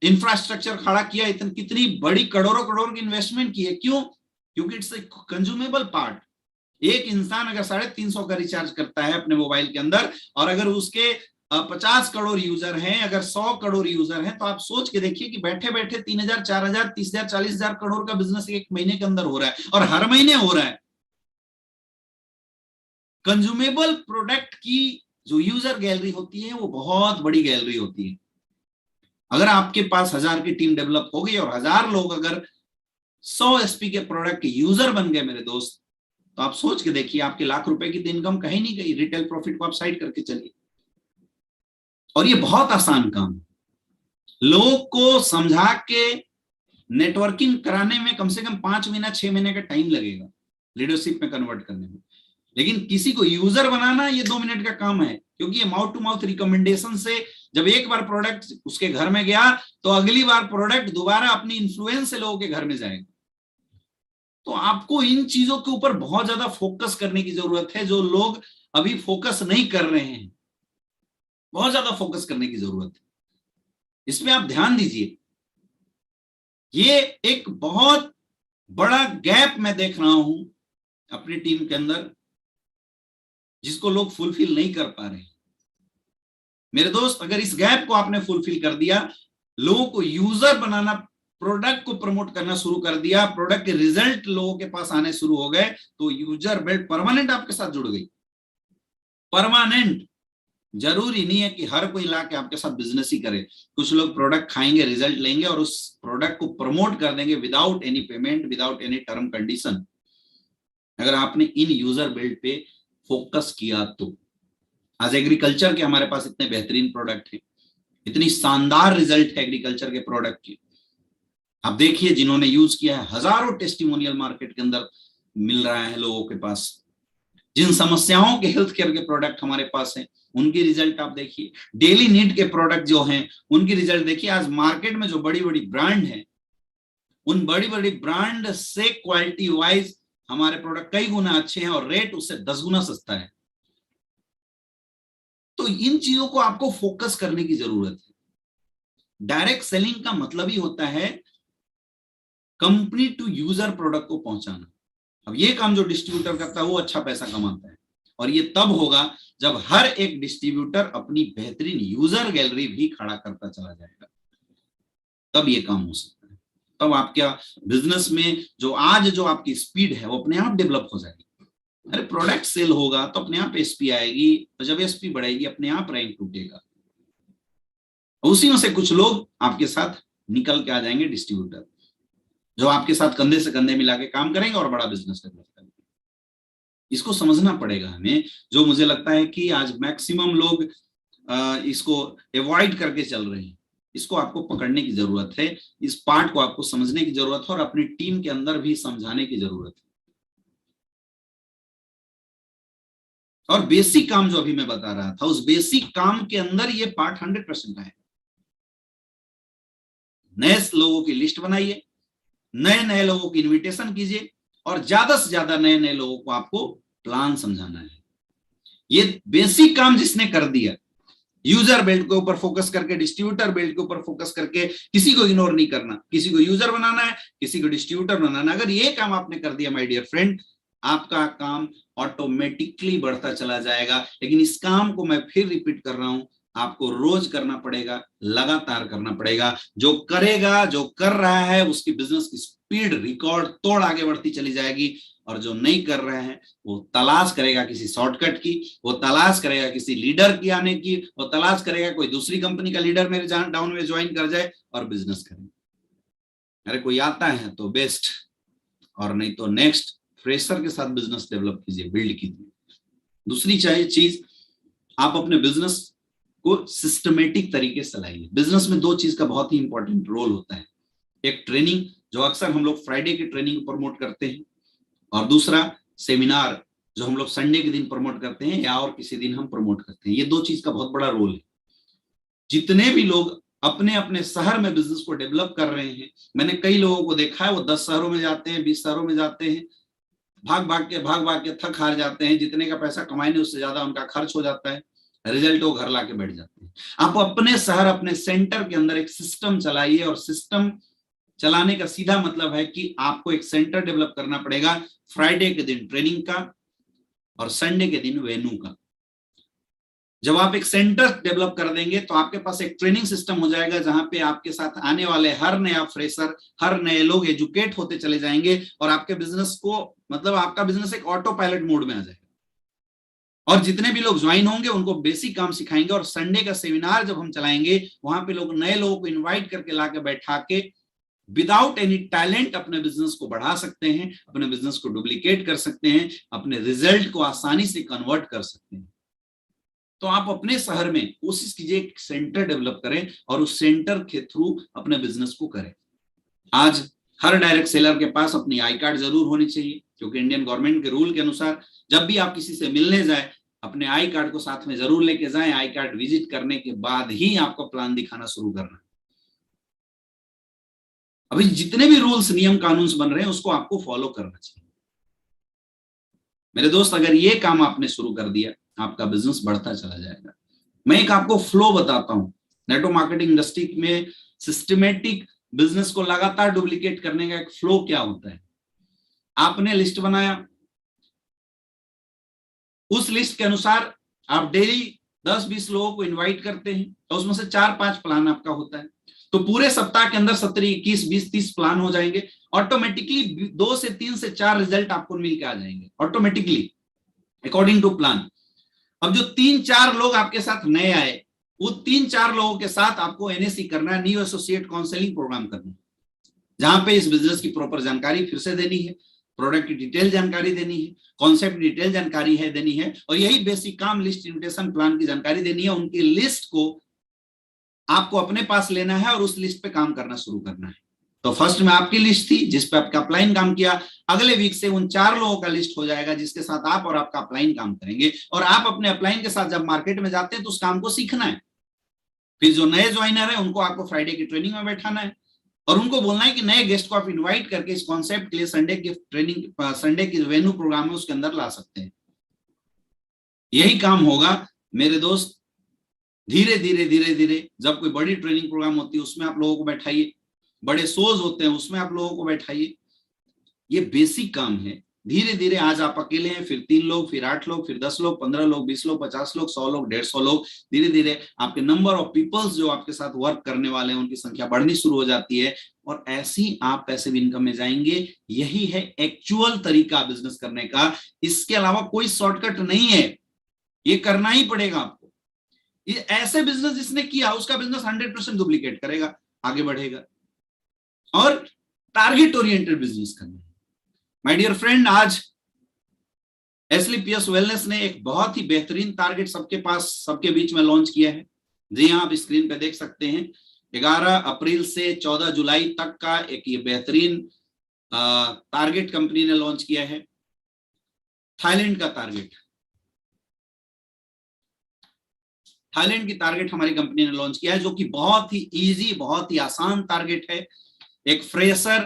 इंफ्रास्ट्रक्चर खड़ा किया, इतनी कितनी बड़ी करोड़ों करोड़ की इन्वेस्टमेंट की है। क्यों? क्योंकि इट्स ए कंज्यूमेबल पार्ट। एक इंसान अगर 350 का रिचार्ज करता है अपने मोबाइल के अंदर, और अगर उसके 50 करोड़ यूजर हैं, अगर 100 करोड़ यूजर हैं, तो आप सोच के देखिए कि बैठे बैठे 3,000 4,000 30,000 40,000 करोड़ का बिजनेस एक महीने के अंदर हो रहा है, और हर महीने हो रहा है। कंज्यूमेबल प्रोडक्ट की जो यूजर गैलरी होती है वो बहुत बड़ी गैलरी होती है। अगर आपके पास 1,000 की टीम डेवलप हो गई और 1,000 लोग अगर 100 एसपी के प्रोडक्ट के यूजर बन गए मेरे दोस्त, तो आप सोच के देखिए, आपके लाख रुपए की इनकम कहीं नहीं गई। रिटेल प्रॉफिट को आप साइड करके चलिए। और ये बहुत आसान काम है। लोगों को समझा के नेटवर्किंग कराने में कम से कम 5 महीना 6 महीने का टाइम लगेगा, लीडरशिप में कन्वर्ट करने में। लेकिन किसी को यूजर बनाना ये 2 मिनट का काम है। क्योंकि ये माउथ टू माउथ रिकमेंडेशन से जब एक बार प्रोडक्ट उसके घर में गया, तो अगली बार प्रोडक्ट दोबारा अपनी इन्फ्लुएंस से लोगों के घर में जाएगा। तो आपको इन चीजों के ऊपर बहुत ज्यादा फोकस करने की जरूरत है, जो लोग अभी फोकस नहीं कर रहे हैं। बहुत ज्यादा फोकस करने की जरूरत है, इसमें आप ध्यान दीजिए। ये एक बहुत बड़ा गैप मैं देख रहा हूं अपनी टीम के अंदर, जिसको लोग फुलफिल नहीं कर पा रहे। मेरे दोस्त, अगर इस गैप को आपने फुलफिल कर दिया, लोगों को यूजर बनाना, प्रोडक्ट को प्रमोट करना शुरू कर दिया, प्रोडक्ट के रिजल्ट लोगों के पास आने शुरू हो गए, तो यूजर बेल्ट परमानेंट आपके साथ जुड़ गई। परमानेंट। जरूरी नहीं है कि हर कोई ला के आपके साथ बिजनेस ही करे। कुछ लोग प्रोडक्ट खाएंगे, रिजल्ट लेंगे और उस प्रोडक्ट को प्रमोट कर देंगे without any payment, without any term condition. अगर आपने इन यूजर बिल्ड पे फोकस किया तो। आज एग्रीकल्चर के हमारे पास इतने बेहतरीन प्रोडक्ट है, इतनी शानदार रिजल्ट है एग्रीकल्चर के प्रोडक्ट के। आप देखिए, जिन्होंने यूज किया है, हजारों टेस्टिमोनियल मार्केट के अंदर मिल रहा है लोगों के पास। जिन समस्याओं के हेल्थ केयर के प्रोडक्ट हमारे पास हैं, उनकी रिजल्ट आप देखिए। डेली नीड के प्रोडक्ट जो हैं, उनकी रिजल्ट देखिए। आज मार्केट में जो बड़ी बड़ी ब्रांड है, उन बड़ी बड़ी ब्रांड से क्वालिटी वाइज हमारे प्रोडक्ट कई गुना अच्छे हैं और रेट उससे 10 गुना सस्ता है। तो इन चीजों को आपको फोकस करने की जरूरत है। डायरेक्ट सेलिंग का मतलब ही होता है कंपनी टू यूजर प्रोडक्ट को पहुंचाना। अब ये काम जो डिस्ट्रीब्यूटर करता है वो अच्छा पैसा कमाता है, और ये तब होगा जब हर एक डिस्ट्रीब्यूटर अपनी बेहतरीन यूजर गैलरी भी खड़ा करता चला जाएगा, तब ये काम हो सकता है। तब आपका बिजनेस में जो आज जो आपकी स्पीड है वो अपने आप डेवलप हो जाएगी। अरे प्रोडक्ट सेल होगा तो अपने आप एसपी आएगी, तो जब एसपी बढ़ेगी अपने आप रैंक टूटेगा। उसी में से कुछ लोग आपके साथ निकल के आ जाएंगे, डिस्ट्रीब्यूटर, जो आपके साथ कंधे से कंधे मिला के काम करेंगे और बड़ा बिजनेस डेवलप करेंगे। इसको समझना पड़ेगा हमें। जो मुझे लगता है कि आज मैक्सिमम लोग इसको अवॉइड करके चल रहे हैं, इसको आपको पकड़ने की जरूरत है। इस पार्ट को आपको समझने की जरूरत है और अपनी टीम के अंदर भी समझाने की जरूरत है। और बेसिक काम जो अभी मैं बता रहा था, उस बेसिक काम के अंदर ये पार्ट 100% है। नए लोगों की लिस्ट बनाइए, नए नए लोगों की इनविटेशन कीजिए, और ज्यादा से ज्यादा नए नए लोगों को आपको प्लान समझाना है। ये बेसिक काम जिसने कर दिया, यूजर बिल्ड के ऊपर फोकस करके, डिस्ट्रीब्यूटर बिल्ड के ऊपर फोकस करके, किसी को इग्नोर नहीं करना, किसी को यूजर बनाना है, किसी को डिस्ट्रीब्यूटर बनाना। अगर ये काम आपने कर दिया माय डियर फ्रेंड, आपका काम ऑटोमेटिकली बढ़ता चला जाएगा। लेकिन इस काम को मैं फिर रिपीट कर रहा हूं, आपको रोज करना पड़ेगा, लगातार करना पड़ेगा। जो करेगा, जो कर रहा है, उसकी बिजनेस की स्पीड रिकॉर्ड तोड़ आगे बढ़ती चली जाएगी। और जो नहीं कर रहे हैं वो तलाश करेगा किसी शॉर्टकट की, वो तलाश करेगा किसी लीडर की आने की, वो तलाश करेगा कोई दूसरी कंपनी का लीडर मेरे डाउन में ज्वाइन कर जाए और बिजनेस करें। अरे कोई आता है तो बेस्ट, और नहीं तो नेक्स्ट फ्रेशर के साथ बिजनेस डेवलप कीजिए, बिल्ड कीजिए। दूसरी चीज, आप अपने बिजनेस को सिस्टमेटिक तरीके से चलाइए। बिजनेस में दो चीज का बहुत ही इंपॉर्टेंट रोल होता है, एक ट्रेनिंग, जो अक्सर हम लोग फ्राइडे की ट्रेनिंग प्रमोट करते हैं, और दूसरा सेमिनार, जो हम लोग संडे के दिन प्रमोट करते हैं या और किसी दिन हम प्रमोट करते हैं। ये दो चीज का बहुत बड़ा रोल है। जितने भी लोग अपने अपने शहर में बिजनेस को डेवलप कर रहे हैं, मैंने कई लोगों को देखा है, वो 10 शहरों में जाते हैं, 20 शहरों में जाते हैं, भाग भाग के थक हार जाते हैं, जितने का पैसा कमाएंगे उससे ज्यादा उनका खर्च हो जाता है, रिजल्ट वो घर लाके बैठ जाते हैं। आप अपने शहर, अपने सेंटर के अंदर एक सिस्टम चलाइए, और सिस्टम चलाने का सीधा मतलब है कि आपको एक सेंटर डेवलप करना पड़ेगा, फ्राइडे के दिन ट्रेनिंग का और संडे के दिन वेन्यू का। जब आप एक सेंटर डेवलप कर देंगे तो आपके पास एक ट्रेनिंग सिस्टम हो जाएगा, जहां पे आपके साथ आने वाले हर नया फ्रेशर, हर नए लोग एजुकेट होते चले जाएंगे, और आपके बिजनेस को, मतलब आपका बिजनेस एक ऑटो पायलट मोड में आ जाएगा। और जितने भी लोग ज्वाइन होंगे उनको बेसिक काम सिखाएंगे, और संडे का सेमिनार जब हम चलाएंगे, वहां पे लोग नए लोगों को इन्वाइट करके लाके बैठा के विदाउट एनी टैलेंट अपने बिजनेस को बढ़ा सकते हैं, अपने बिजनेस को डुप्लीकेट कर सकते हैं, अपने रिजल्ट को आसानी से कन्वर्ट कर सकते हैं। तो आप अपने शहर में कोशिश कीजिए एक सेंटर डेवलप करें, और उस सेंटर के थ्रू अपने बिजनेस को करें। आज हर डायरेक्ट सेलर के पास अपनी आई कार्ड जरूर होनी चाहिए, क्योंकि इंडियन गवर्नमेंट के रूल के अनुसार जब भी आप किसी से मिलने जाए, अपने आई कार्ड को साथ में जरूर लेके जाएं। आई कार्ड विजिट करने के बाद ही आपको प्लान दिखाना शुरू करना है। अभी जितने भी रूल्स, नियम, कानून बन रहे हैं, उसको आपको फॉलो करना चाहिए। मेरे दोस्त, अगर ये काम आपने शुरू कर दिया, आपका बिजनेस बढ़ता चला जाएगा। मैं एक आपको फ्लो बताता हूं, नेटवर्क मार्केटिंग इंडस्ट्री में सिस्टमेटिक बिजनेस को लगातार डुप्लीकेट करने का एक फ्लो क्या होता है। आपने लिस्ट बनाया, उस लिस्ट के अनुसार आप डेली 10-20 लोगों को इनवाइट करते हैं, और उसमें से 4-5 प्लान आपका होता है। तो पूरे सप्ताह के अंदर 17, 21, 20, 30 प्लान हो जाएंगे। ऑटोमेटिकली 2 से 3 से 4 रिजल्ट आपको मिलकर आ जाएंगे ऑटोमेटिकली, अकॉर्डिंग टू प्लान। अब जो 3-4 लोग आपके साथ नए आए, वो 3-4 लोगों के साथ आपको एनएससी करना है, न्यू एसोसिएट काउंसलिंग प्रोग्राम करना है, जहां पे इस बिजनेस की प्रॉपर जानकारी फिर से देनी है, प्रोडक्ट की डिटेल जानकारी देनी है, कॉन्सेप्ट डिटेल जानकारी है देनी है, और यही बेसिक काम, लिस्ट, इन्विटेशन, प्लान की जानकारी देनी है। उनकी लिस्ट को आपको अपने पास लेना है और उस लिस्ट पे काम करना शुरू करना है। तो फर्स्ट में आपकी लिस्ट थी जिस पे आपका अपलाइन काम किया, अगले वीक से उन 4 लोगों का लिस्ट हो जाएगा जिसके साथ आप और आपका अपलाइन काम करेंगे। और आप अपने अपलाइन के साथ जब मार्केट में जाते हैं तो उस काम को सीखना है। फिर जो नए ज्वाइनर है उनको आपको फ्राइडे की ट्रेनिंग में बैठाना है, और उनको बोलना है कि नए गेस्ट को आप इनवाइट करके इस कॉन्सेप्ट के लिए संडे की ट्रेनिंग, संडे की वेन्यू प्रोग्राम है उसके अंदर ला सकते हैं। यही काम होगा मेरे दोस्त। धीरे धीरे धीरे धीरे जब कोई बड़ी ट्रेनिंग प्रोग्राम होती है उसमें आप लोगों को बैठाइए, बड़े शोज होते हैं उसमें आप लोगों को बैठाइए। ये बेसिक काम है। धीरे धीरे, आज आप अकेले हैं, फिर 3 लोग, फिर 8 लोग, फिर 10 लोग, 15 लोग, 20 लोग, 50 लोग, 100 लोग, 150 लोग। धीरे धीरे आपके नंबर ऑफ पीपल्स जो आपके साथ वर्क करने वाले हैं उनकी संख्या बढ़नी शुरू हो जाती है, और ऐसी आप पैसिव इनकम में जाएंगे। यही है एक्चुअल तरीका बिजनेस करने का। इसके अलावा कोई शॉर्टकट नहीं है, ये करना ही पड़ेगा आपको। ये ऐसे बिजनेस जिसने किया उसका बिजनेस 100% डुप्लीकेट करेगा, आगे बढ़ेगा। और टारगेट ओरिएंटेड बिजनेस करना है। माय डियर फ्रेंड, आज एसलीपीएस वेलनेस ने एक बहुत ही बेहतरीन टारगेट सबके पास, सबके बीच में लॉन्च किया है। जी हाँ, आप स्क्रीन पे देख सकते हैं, 11 अप्रैल से 14 जुलाई तक का एक ये बेहतरीन टारगेट कंपनी ने लॉन्च किया है। थाईलैंड का टारगेट, थाईलैंड की टारगेट हमारी कंपनी ने लॉन्च किया है, जो कि बहुत ही इजी, बहुत ही आसान टारगेट है। एक फ्रेशर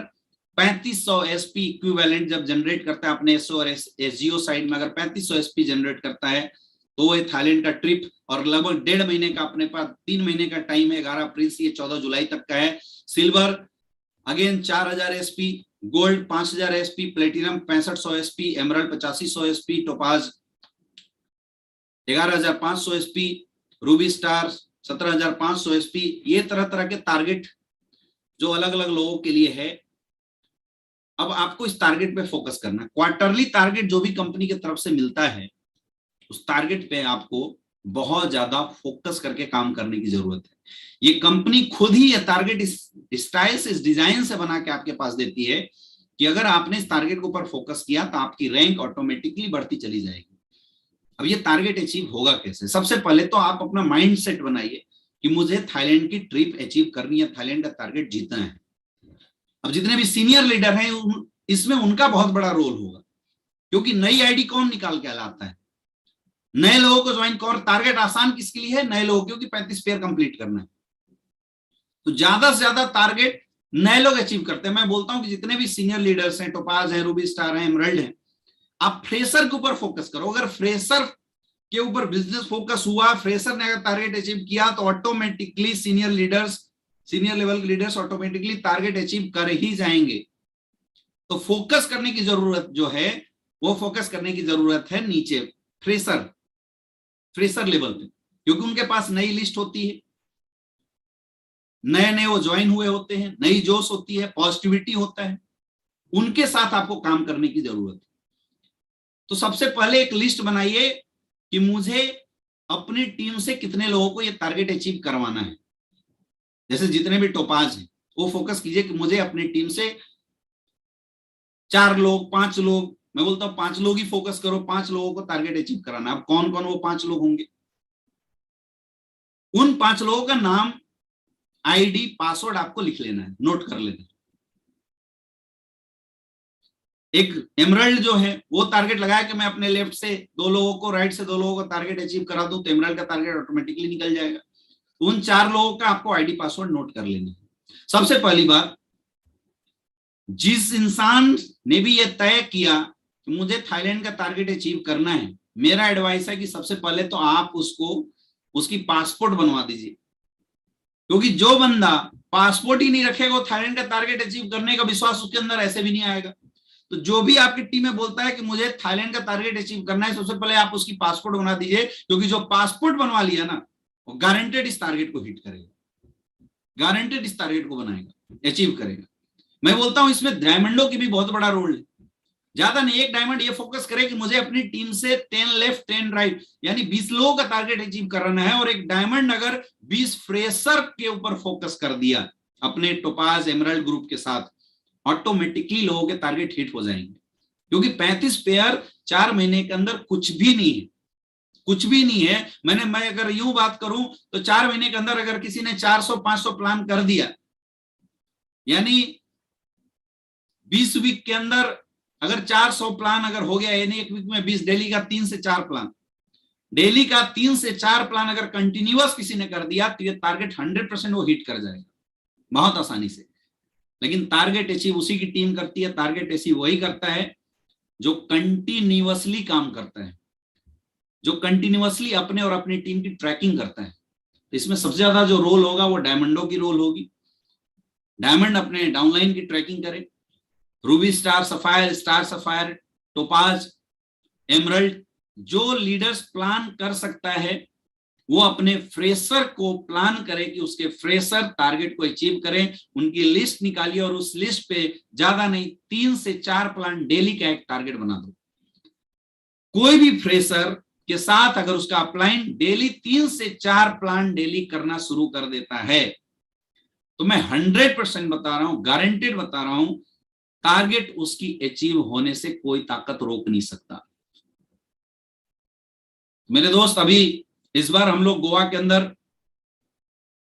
3500 एसपी इक्विवेलेंट जब जनरेट करता है अपने एसओ और एसजीओ साइड में, अगर 3500 एसपी जनरेट करता है तो वो थाईलैंड का ट्रिप, और लगभग 1.5 महीने का अपने पास 3 महीने का टाइम है, 11 अप्रैल से 14 जुलाई तक का है। Silver again 4000 SP, gold 5000 SP, platinum 6500 SP, emerald 8500 SP, topaz 11500 SP, Ruby star 17500 SP. ये तरह तरह के टारगेट जो अलग अलग लोगों के लिए है। अब आपको इस टारगेट पे फोकस करना है। क्वार्टरली टारगेट जो भी कंपनी की तरफ से मिलता है, उस टारगेट पे आपको बहुत ज्यादा फोकस करके काम करने की जरूरत है। ये कंपनी खुद ही ये टारगेट इस स्टाइल से, इस डिजाइन से बना के आपके पास देती है कि अगर आपने इस टारगेट के ऊपर फोकस किया तो आपकी रैंक ऑटोमेटिकली बढ़ती चली जाएगी। अब ये टारगेट अचीव होगा कैसे? सबसे पहले तो आप अपना माइंड सेट बनाइए कि मुझे थाईलैंड की ट्रिप अचीव करनी है, थाईलैंड का टारगेट जीतना है। अब जितने भी सीनियर लीडर हैं इसमें उनका बहुत बड़ा रोल होगा, क्योंकि नई आईडी कौन निकाल के लाता है? नए लोगों को ज्वाइन कर। टारगेट आसान किसके लिए है? नए लोगों, क्योंकि 35 पेयर कंप्लीट करना है। तो ज्यादा से ज्यादा टारगेट नए लोग अचीव करते हैं। मैं बोलता हूं कि जितने भी सीनियर लीडर्स हैं, टोपाज है, रूबी स्टार है, एमरल्ड है, आप फ्रेशर के ऊपर फोकस करो। अगर फ्रेशर के ऊपर बिजनेस फोकस हुआ, फ्रेशर ने अगर टारगेट अचीव किया, तो automatically senior leaders, senior level leaders automatically target achieve कर ही जाएंगे। तो फोकस करने की जरूरत जो है, वो फोकस करने की जरूरत है नीचे फ्रेशर लेवल पे, क्योंकि उनके पास नई लिस्ट होती है, नए नए वो ज्वाइन हुए होते हैं, नई जोश होती है, पॉजिटिविटी होता है। उनके साथ आपको काम करने की जरूरत है। तो सबसे पहले एक लिस्ट बनाइए कि मुझे अपनी टीम से कितने लोगों को ये टारगेट अचीव करवाना है। जैसे जितने भी टोपाज हैं, वो फोकस कीजिए कि मुझे अपनी टीम से 4 लोग, 5 लोग, मैं बोलता हूं 5 लोग ही फोकस करो, 5 लोगों को टारगेट अचीव कराना। अब कौन कौन वो 5 लोग होंगे? उन 5 लोगों का नाम, आईडी, पासवर्ड आपको लिख लेना है, नोट कर लेना है। एक एमरल्ड जो है, वो टारगेट लगाया कि मैं अपने लेफ्ट से 2 लोगों को, राइट से 2 लोगों को टारगेट अचीव करा दूं, तो एमरल्ड का टारगेट ऑटोमेटिकली निकल जाएगा। उन 4 लोगों का आपको आईडी पासवर्ड नोट कर लेना है। सबसे पहली बात, जिस इंसान ने भी ये तय किया कि मुझे थाईलैंड का टारगेट अचीव करना है, मेरा एडवाइस है कि सबसे पहले तो आप उसको उसकी पासपोर्ट बनवा दीजिए। क्योंकि जो बंदा पासपोर्ट ही नहीं रखेगा, थाईलैंड का टारगेट अचीव करने का विश्वास उसके अंदर ऐसे भी नहीं आएगा। तो जो भी आपकी टीम में बोलता है कि मुझे थाईलैंड का टारगेट अचीव करना है, सबसे पहले आप उसकी पासपोर्ट बना दीजिए, क्योंकि जो पासपोर्ट बनवा लिया ना, वो गारंटेड इस टारगेट को हिट करेगा, गारंटेड इस टारगेट को बनाएगा, अचीव करेगा। मैं बोलता हूं इसमें डायमंडों की भी बहुत बड़ा रोल है। ज्यादा नहीं, एक डायमंड ये फोकस करे कि मुझे अपनी टीम से 10 लेफ्ट 10 राइट, यानी 20 लोगों का टारगेट अचीव करना है। और एक डायमंड अगर 20 फ्रेशर के ऊपर फोकस कर दिया अपने टोपाज एमरल्ड ग्रुप के साथ, ऑटोमेटिकली लोगों के टारगेट हिट हो जाएंगे। क्योंकि 35 पेयर 4 महीने के अंदर कुछ भी नहीं है, कुछ भी नहीं है। मैं अगर यूं बात करूं तो 4 महीने के अंदर अगर किसी ने 400-500 प्लान कर दिया, यानी 20 वीक के अंदर अगर 400 प्लान अगर हो गया, यानी एक वीक में 20, डेली का 3 से 4 प्लान, डेली का 3 से 4 प्लान अगर कंटिन्यूअस किसी ने कर दिया, तो ये टारगेट 100% वो हिट कर जाएगा बहुत आसानी से। लेकिन टारगेट अचीव उसी की टीम करती है, टारगेट अचीव वही करता है जो कंटिन्यूअसली काम करता है, जो कंटिन्यूअसली अपने और अपनी टीम की ट्रैकिंग करता है। तो इसमें सबसे ज्यादा जो रोल होगा वो डायमंडों की रोल होगी। डायमंड अपने डाउनलाइन की ट्रैकिंग करे। Ruby star sapphire, topaz, emerald, जो लीडर्स प्लान कर सकता है वो अपने फ्रेशर को प्लान करे कि उसके फ्रेशर टारगेट को अचीव करें। उनकी लिस्ट निकालिए और उस लिस्ट पे ज्यादा नहीं 3 से 4 प्लान डेली का एक टारगेट बना दो। कोई भी फ्रेशर के साथ अगर उसका अपलाइन डेली 3 से 4 प्लान डेली करना शुरू कर देता है, तो मैं 100% बता रहा हूं, गारंटेड बता रहा हूं, टारगेट उसकी अचीव होने से कोई ताकत रोक नहीं सकता। मेरे दोस्त, अभी इस बार हम लोग गोवा के अंदर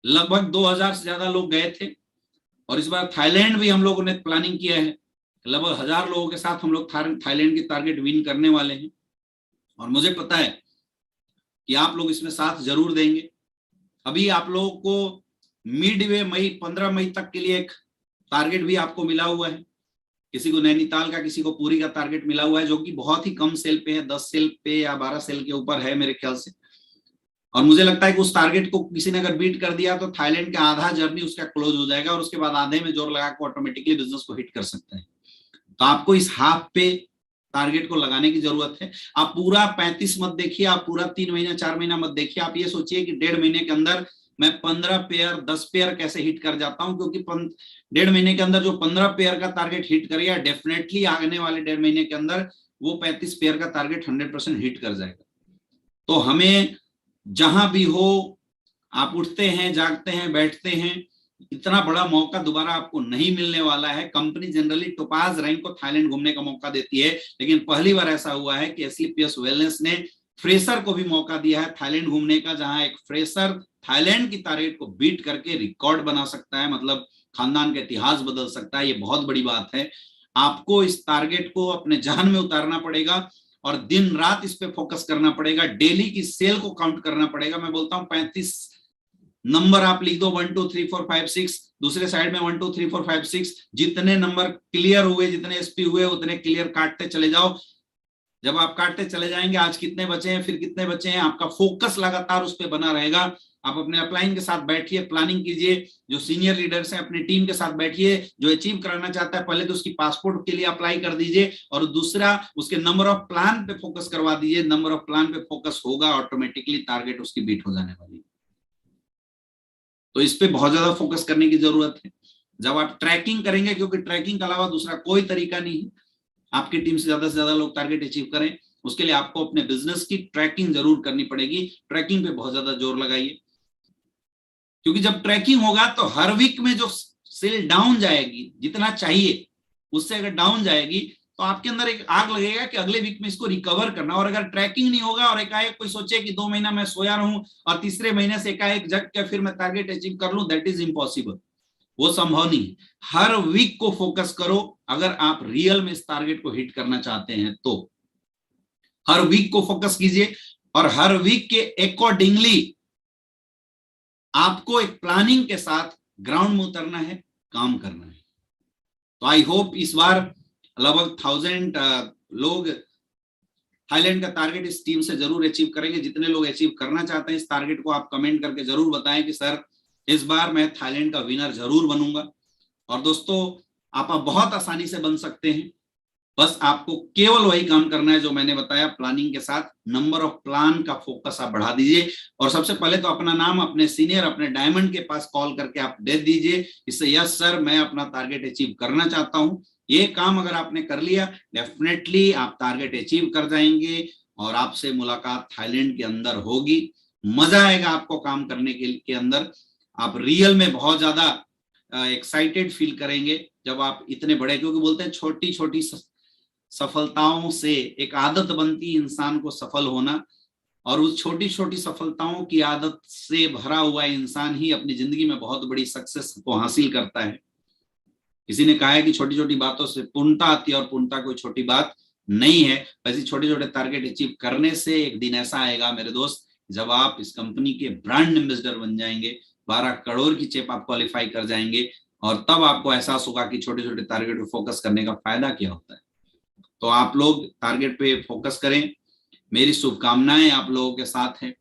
लगभग 2000 से ज्यादा लोग गए थे, और इस बार थाईलैंड भी हम लोगों ने प्लानिंग किया है। लगभग 1000 लोगों के साथ हम लोग थाईलैंड की टारगेट विन करने वाले हैं। और मुझे पता है कि आप लोग इसमें साथ जरूर देंगे। अभी आप लोगों को मिड वे मई 15 मई तक के लिए एक टारगेट भी आपको मिला हुआ है किसी को नैनीताल का, किसी को पुरी का टारगेट मिला हुआ है, जो कि बहुत ही कम सेल पे है, 10 सेल पे या 12 सेल के ऊपर है मेरे ख्याल से। और मुझे लगता है कि उस टारगेट को किसी ने अगर बीट कर दिया तो थाईलैंड का आधा जर्नी उसका क्लोज हो जाएगा और उसके बाद आधे में जोर लगा के ऑटोमेटिकली बिजनेस को हिट कर सकते हैं। तो आपको इस हाफ पे टारगेट को लगाने की जरूरत है। आप पूरा 35 मत देखिए, आप पूरा 3 महीना 4 महीना मत देखिए। आप ये सोचिए कि 1.5 महीने के अंदर मैं 15 पेयर 10 पेयर कैसे हिट कर जाता हूं, क्योंकि 1.5 महीने के अंदर जो 15 पेयर का टारगेट हिट करेगा, डेफिनेटली आने वाले 1.5 महीने के अंदर वो 35 पेयर का टारगेट 100% हिट कर जाएगा। तो हमें जहां भी हो, आप उठते हैं, जागते हैं, बैठते हैं, इतना बड़ा मौका दोबारा आपको नहीं मिलने वाला है। कंपनी जनरली टोपाज रैंक को थाईलैंड घूमने का मौका देती है, लेकिन पहली बार ऐसा हुआ है कि एसलीपीएस वेलनेस ने फ्रेशर को भी मौका दिया है थाईलैंड घूमने का, जहां एक फ्रेशर थाईलैंड की टारगेट को बीट करके रिकॉर्ड बना सकता है, मतलब खानदान का इतिहास बदल सकता है। ये बहुत बड़ी बात है। आपको इस टारगेट को अपने जहन में उतारना पड़ेगा और दिन रात इस पे फोकस करना पड़ेगा। डेली की सेल को काउंट करना पड़ेगा। मैं बोलता हूं 35 नंबर आप लिख दो, 1 2 3 4 5 6, दूसरे साइड में 1 2 3 4 5 6, जितने नंबर क्लियर हुए, जितने एसपी हुए, उतने क्लियर काटते चले जाओ। जब आप काटते चले जाएंगे, आज कितने बचे हैं, फिर कितने बचे हैं, आपका फोकस लगातार उस पर बना रहेगा। आप अपने अपलाइन के साथ बैठिए, प्लानिंग कीजिए, जो सीनियर लीडर्स हैं अपनी टीम के साथ बैठिए। जो अचीव कराना चाहता है, पहले तो उसकी पासपोर्ट के लिए अप्लाई कर दीजिए, और दूसरा उसके नंबर ऑफ प्लान पे फोकस करवा दीजिए। नंबर ऑफ प्लान पे फोकस होगा, ऑटोमेटिकली टारगेट उसकी बीट हो जाने वाली है। तो इस पे बहुत ज्यादा फोकस करने की जरूरत है। जब आप ट्रैकिंग करेंगे, क्योंकि ट्रैकिंग के अलावा दूसरा कोई तरीका नहीं है आपकी टीम से ज्यादा लोग टारगेट अचीव करें, उसके लिए आपको अपने बिजनेस की ट्रैकिंग जरूर करनी पड़ेगी। ट्रैकिंग पे बहुत ज्यादा जोर लगाइए, क्योंकि जब ट्रैकिंग होगा तो हर वीक में जो सेल डाउन जाएगी, जितना चाहिए उससे अगर डाउन जाएगी, तो आपके अंदर एक आग लगेगा कि अगले वीक में इसको रिकवर करना। और अगर ट्रैकिंग नहीं होगा और एकाएक कोई सोचे कि 2 महीना मैं सोया रहूं और तीसरे महीने से एकाएक जग के फिर मैं टारगेट अचीव कर लूं, दैट इज इम्पॉसिबल, वो संभव नहीं। हर वीक को फोकस करो अगर आप रियल में इस टारगेट को हिट करना चाहते हैं तो। हर वीक को फोकस कीजिए और हर वीक के अकॉर्डिंगली आपको एक प्लानिंग के साथ ग्राउंड में उतरना है, काम करना है। तो आई होप इस बार लगभग 1000 लोग थाईलैंड का टारगेट इस टीम से जरूर अचीव करेंगे। जितने लोग अचीव करना चाहते हैं इस टारगेट को, आप कमेंट करके जरूर बताएं कि सर इस बार मैं थाईलैंड का विनर जरूर बनूंगा। और दोस्तों, आप बहुत आसानी से बन सकते हैं। बस आपको केवल वही काम करना है जो मैंने बताया, प्लानिंग के साथ नंबर ऑफ प्लान का फोकस आप बढ़ा दीजिए। और सबसे पहले तो अपना नाम अपने सीनियर, अपने डायमंड के पास कॉल करके आप दे दीजिए, इससे यस सर मैं अपना टारगेट अचीव करना चाहता हूं। ये काम अगर आपने कर लिया, डेफिनेटली आप टारगेट अचीव कर जाएंगे और आपसे मुलाकात थाईलैंड के अंदर होगी। मजा आएगा आपको काम करने के अंदर। आप रियल में बहुत ज्यादा एक्साइटेड फील करेंगे जब आप इतने बड़े, क्योंकि बोलते हैं छोटी छोटी सफलताओं से एक आदत बनती है इंसान को सफल होना, और उस छोटी छोटी सफलताओं की आदत से भरा हुआ इंसान ही अपनी जिंदगी में बहुत बड़ी सक्सेस को हासिल करता है। किसी ने कहा है कि छोटी छोटी बातों से पूर्णता आती है, और पूर्णता कोई छोटी बात नहीं है। वैसे छोटे छोटे टारगेट अचीव करने से एक दिन ऐसा आएगा मेरे दोस्त, जब आप इस कंपनी के ब्रांड एम्बेसडर बन जाएंगे, 12 करोड़ की चेप आप क्वालिफाई कर जाएंगे, और तब आपको एहसास होगा कि छोटे छोटे टारगेट पे फोकस करने का फायदा क्या होता है। तो आप लोग टारगेट पे फोकस करें, मेरी शुभकामनाएं आप लोगों के साथ है।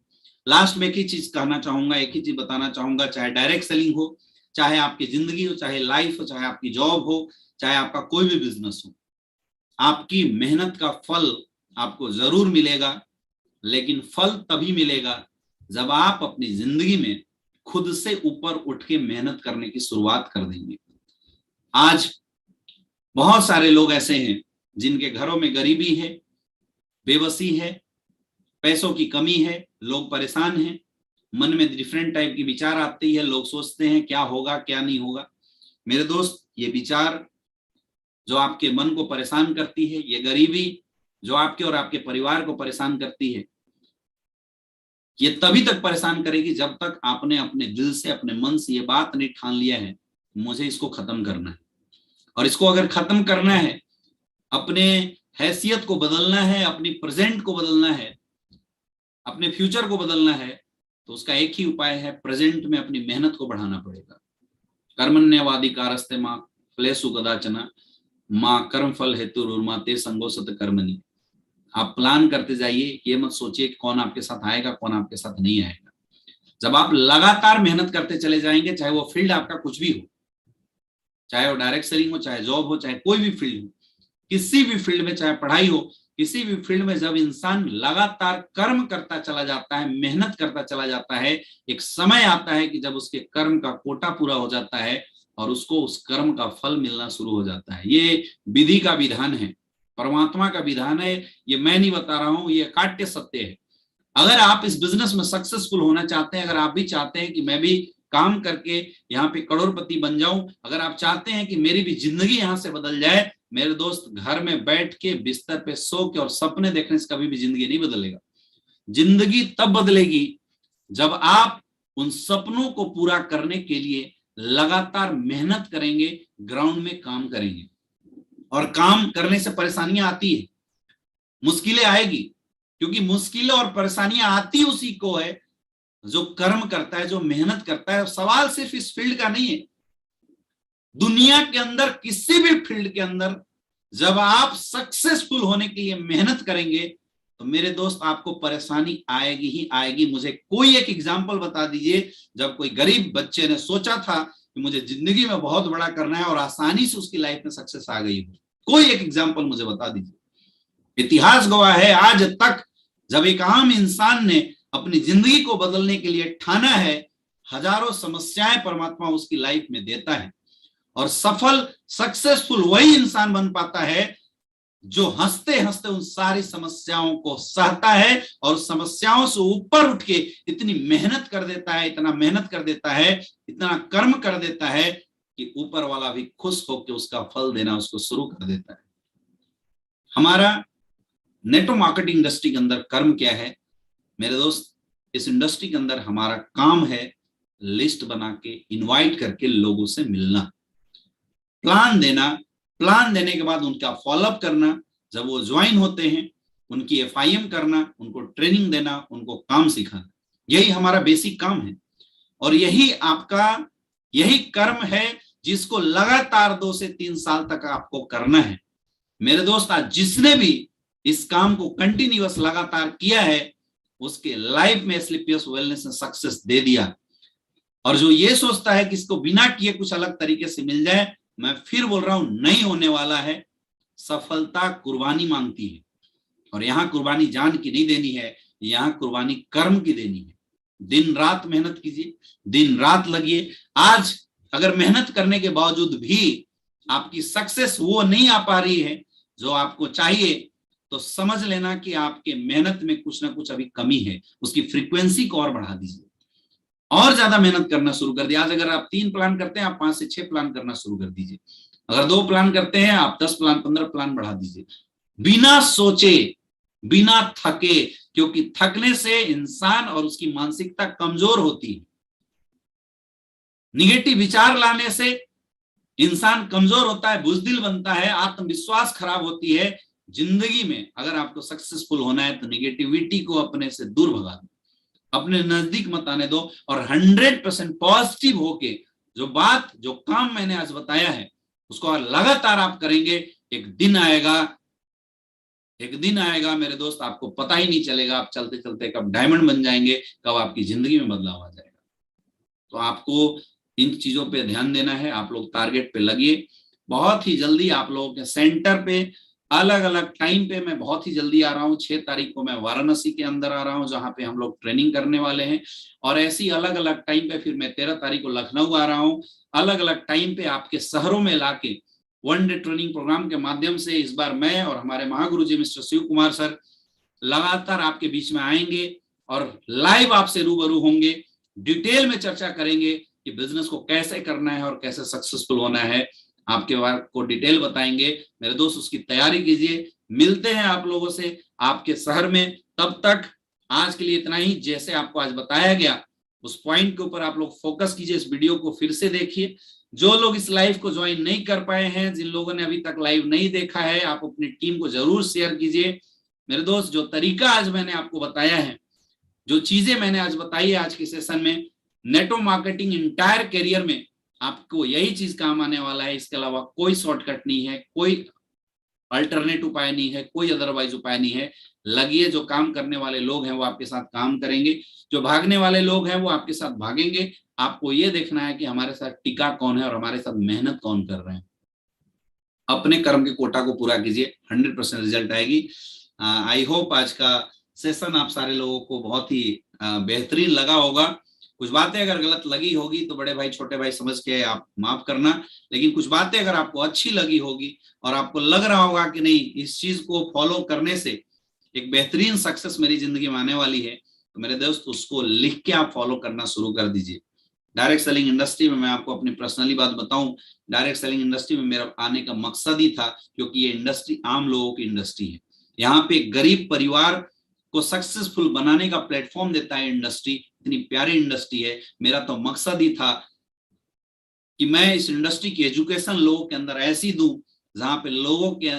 लास्ट में एक ही चीज कहना चाहूंगा, एक ही चीज बताना चाहूंगा, चाहे डायरेक्ट सेलिंग हो, चाहे आपकी जिंदगी हो, चाहे लाइफ हो, चाहे आपकी जॉब हो, चाहे आपका कोई भी बिजनेस हो, आपकी मेहनत का फल आपको जरूर मिलेगा। लेकिन फल तभी मिलेगा जब आप अपनी जिंदगी में खुद से ऊपर उठ के मेहनत करने की शुरुआत कर देंगे। आज बहुत सारे लोग ऐसे हैं जिनके घरों में गरीबी है, बेबसी है, पैसों की कमी है, लोग परेशान हैं, मन में डिफरेंट टाइप की विचार आती है, लोग सोचते हैं क्या होगा क्या नहीं होगा। मेरे दोस्त, ये विचार जो आपके मन को परेशान करती है, ये गरीबी जो आपके और आपके परिवार को परेशान करती है, ये तभी तक परेशान करेगी जब तक आपने अपने दिल से, अपने मन से ये बात नहीं ठान लिया है मुझे इसको खत्म करना है। और इसको अगर खत्म करना है, अपने हैसियत को बदलना है, अपनी प्रेजेंट को बदलना है, अपने फ्यूचर को बदलना है, तो उसका एक ही उपाय है, प्रेजेंट में अपनी मेहनत को बढ़ाना पड़ेगा। कर्मण्यवाधिकारस्ते मां फलेषु कदाचन माँ कर्म फल हेतु रुर्मा ते संगो सत कर्मणि। आप प्लान करते जाइए, ये मत सोचिए कि कौन आपके साथ आएगा कौन आपके साथ नहीं आएगा। जब आप लगातार मेहनत करते चले जाएंगे, चाहे वो फील्ड आपका कुछ भी हो, चाहे वो डायरेक्ट सेलिंग हो, चाहे जॉब हो, चाहे कोई भी फील्ड हो, किसी भी फील्ड में, चाहे पढ़ाई हो, किसी भी फील्ड में जब इंसान लगातार कर्म करता चला जाता है, मेहनत करता चला जाता है, एक समय आता है कि जब उसके कर्म का कोटा पूरा हो जाता है और उसको उस कर्म का फल मिलना शुरू हो जाता है। ये विधि का विधान है, परमात्मा का विधान है, ये मैं नहीं बता रहा हूं, ये काट्य सत्य है। अगर आप इस बिजनेस में सक्सेसफुल होना चाहते हैं, अगर आप भी चाहते हैं कि मैं भी काम करके यहाँ पे करोड़पति बन जाऊं, अगर आप चाहते हैं कि मेरी भी जिंदगी यहां से बदल जाए, मेरे दोस्त, घर में बैठ के बिस्तर पे सो के और सपने देखने से कभी भी जिंदगी नहीं बदलेगा। जिंदगी तब बदलेगी जब आप उन सपनों को पूरा करने के लिए लगातार मेहनत करेंगे, ग्राउंड में काम करेंगे। और काम करने से परेशानियां आती है, मुश्किलें आएगी, क्योंकि मुश्किलें और परेशानियां आती उसी को है जो कर्म करता है, जो मेहनत करता है। सवाल सिर्फ इस फील्ड का नहीं है, दुनिया के अंदर किसी भी फील्ड के अंदर जब आप सक्सेसफुल होने के लिए मेहनत करेंगे तो मेरे दोस्त आपको परेशानी आएगी ही आएगी। मुझे कोई एक एग्जांपल बता दीजिए जब कोई गरीब बच्चे ने सोचा था कि मुझे जिंदगी में बहुत बड़ा करना है और आसानी से उसकी लाइफ में सक्सेस आ गई हो, कोई एक एग्जांपल मुझे बता दीजिए। इतिहास गवाह है, आज तक जब एक आम इंसान ने अपनी जिंदगी को बदलने के लिए ठाना है, हजारों समस्याएं परमात्मा उसकी लाइफ में देता है। और सफल सक्सेसफुल वही इंसान बन पाता है जो हंसते हंसते उन सारी समस्याओं को सहता है और समस्याओं से ऊपर उठ के इतनी मेहनत कर देता है, इतना मेहनत कर देता है, इतना कर्म कर देता है कि ऊपर वाला भी खुश होकर उसका फल देना उसको शुरू कर देता है। हमारा नेटवर्क मार्केटिंग इंडस्ट्री के अंदर कर्म क्या है मेरे दोस्त? इस इंडस्ट्री के अंदर हमारा काम है लिस्ट बना के इनवाइट करके लोगों से मिलना, प्लान देना, प्लान देने के बाद उनका फॉलोअप करना, जब वो ज्वाइन होते हैं उनकी FIM करना, उनको ट्रेनिंग देना, उनको काम सिखाना, यही हमारा बेसिक काम है। और यही कर्म है जिसको लगातार 2 से 3 साल तक आपको करना है। मेरे दोस्त, आज जिसने भी इस काम को कंटिन्यूअस लगातार किया है उसके लाइफ में एस्क्लेपियस वेलनेस ने सक्सेस दे दिया। और जो ये सोचता है कि इसको बिना किए कुछ अलग तरीके से मिल जाए, मैं फिर बोल रहा हूं, नहीं होने वाला है। सफलता कुर्बानी मांगती है और यहां कुर्बानी जान की नहीं देनी है, यहां कुर्बानी कर्म की देनी है। दिन रात मेहनत कीजिए, दिन रात लगिए। आज अगर मेहनत करने के बावजूद भी आपकी सक्सेस वो नहीं आ पा रही है जो आपको चाहिए, तो समझ लेना कि आपके मेहनत में कुछ ना कुछ अभी कमी है। उसकी फ्रीक्वेंसी को और बढ़ा दीजिए, और ज्यादा मेहनत करना शुरू कर दिया। आज अगर आप 3 प्लान करते हैं, आप 5 से 6 प्लान करना शुरू कर दीजिए। अगर 2 प्लान करते हैं, आप 10 प्लान 15 प्लान बढ़ा दीजिए, बिना सोचे, बिना थके, क्योंकि थकने से इंसान और उसकी मानसिकता कमजोर होती है। निगेटिव विचार लाने से इंसान कमजोर होता है, बुजदिल बनता है, आत्मविश्वास खराब होती है। जिंदगी में अगर आपको सक्सेसफुल होना है तो निगेटिविटी को अपने से दूर भगा दो, अपने नजदीक मत आने दो और 100% पॉजिटिव होके जो काम मैंने आज बताया है उसको लगातार आप करेंगे। एक दिन आएगा मेरे दोस्त, आपको पता ही नहीं चलेगा, आप चलते चलते कब डायमंड बन जाएंगे, कब आपकी जिंदगी में बदलाव आ जाएगा। तो आपको इन चीजों पे ध्यान देना है। आप लोग टारगेट पे लगिए। बहुत ही जल्दी आप लोगों के सेंटर पे अलग अलग टाइम पे मैं बहुत ही जल्दी आ रहा हूँ। 6 तारीख को मैं वाराणसी के अंदर आ रहा हूँ जहां पे हम लोग ट्रेनिंग करने वाले हैं, और ऐसी अलग अलग टाइम पे फिर मैं 13 तारीख को लखनऊ आ रहा हूँ। अलग अलग टाइम पे आपके शहरों में लाके 1 डे ट्रेनिंग प्रोग्राम के माध्यम से इस बार मैं और हमारे महागुरु जी मिस्टर शिव कुमार सर लगातार आपके बीच में आएंगे और लाइव आपसे रूबरू होंगे। डिटेल में चर्चा करेंगे कि बिजनेस को कैसे करना है और कैसे सक्सेसफुल होना है, आपके बारे को डिटेल बताएंगे। मेरे दोस्त, उसकी तैयारी कीजिए। मिलते हैं आप लोगों से आपके शहर में। तब तक आज के लिए इतना ही। जैसे आपको आज बताया गया उस पॉइंट के ऊपर आप लोग फोकस कीजिए। इस वीडियो को फिर से देखिए। जो लोग इस लाइव को ज्वाइन नहीं कर पाए हैं, जिन लोगों ने अभी तक लाइव नहीं देखा है, आप अपनी टीम को जरूर शेयर कीजिए। मेरे दोस्त, जो तरीका आज मैंने आपको बताया है, जो चीजें मैंने आज बताई है आज के सेशन में, नेटवर्क मार्केटिंग इंटायर करियर में आपको यही चीज काम आने वाला है, इसके अलावा कोई शॉर्टकट नहीं है, कोई अल्टरनेट उपाय नहीं है, कोई अदरवाइज उपाय नहीं है। लगिए, जो काम करने वाले लोग हैं वो आपके साथ काम करेंगे, जो भागने वाले लोग हैं वो आपके साथ भागेंगे। आपको ये देखना है कि हमारे साथ टिका कौन है और हमारे साथ मेहनत कौन कर रहे हैं। अपने कर्म के कोटा को पूरा कीजिए, 100% रिजल्ट आएगी। आई होप आज का सेशन आप सारे लोगों को बहुत ही बेहतरीन लगा होगा। कुछ बातें अगर गलत लगी होगी तो बड़े भाई छोटे भाई समझ के आप माफ करना, लेकिन कुछ बातें अगर आपको अच्छी लगी होगी और आपको लग रहा होगा कि नहीं, इस चीज को फॉलो करने से एक बेहतरीन सक्सेस मेरी जिंदगी में आने वाली है, तो मेरे दोस्त उसको लिख के आप फॉलो करना शुरू कर दीजिए। डायरेक्ट सेलिंग इंडस्ट्री में मैं आपको अपनी पर्सनली बात बताऊं, डायरेक्ट सेलिंग इंडस्ट्री में मेरा आने का मकसद ही था, क्योंकि ये इंडस्ट्री आम लोगों की इंडस्ट्री है। यहाँ पे गरीब परिवार को सक्सेसफुल बनाने का प्लेटफॉर्म देता है इंडस्ट्री, इतनी प्यारी इंडस्ट्री है। मेरा तो मकसद ही था कि मैं इस इंडस्ट्री की एजुकेशन लोगों के अंदर ऐसी दूं जहां पे लोगों के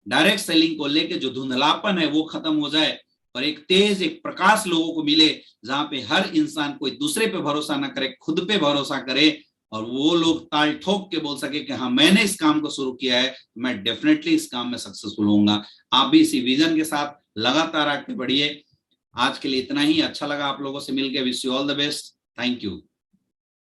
डायरेक्ट सेलिंग को लेके जो धुंधलापन है वो खत्म हो जाए और एक तेज, एक प्रकाश लोगों को मिले, जहां पे हर इंसान कोई दूसरे पे भरोसा ना करे, खुद पे भरोसा करे और वो लोग ताल ठोक के बोल सके कि हाँ मैंने इस काम को शुरू किया है, मैं डेफिनेटली इस काम में सक्सेसफुल होऊंगा। आप भी इसी विजन के साथ लगातार आगे बढ़िए। आज के लिए इतना ही। अच्छा लगा आप लोगों से मिलकर। Wish you all the best. Thank you.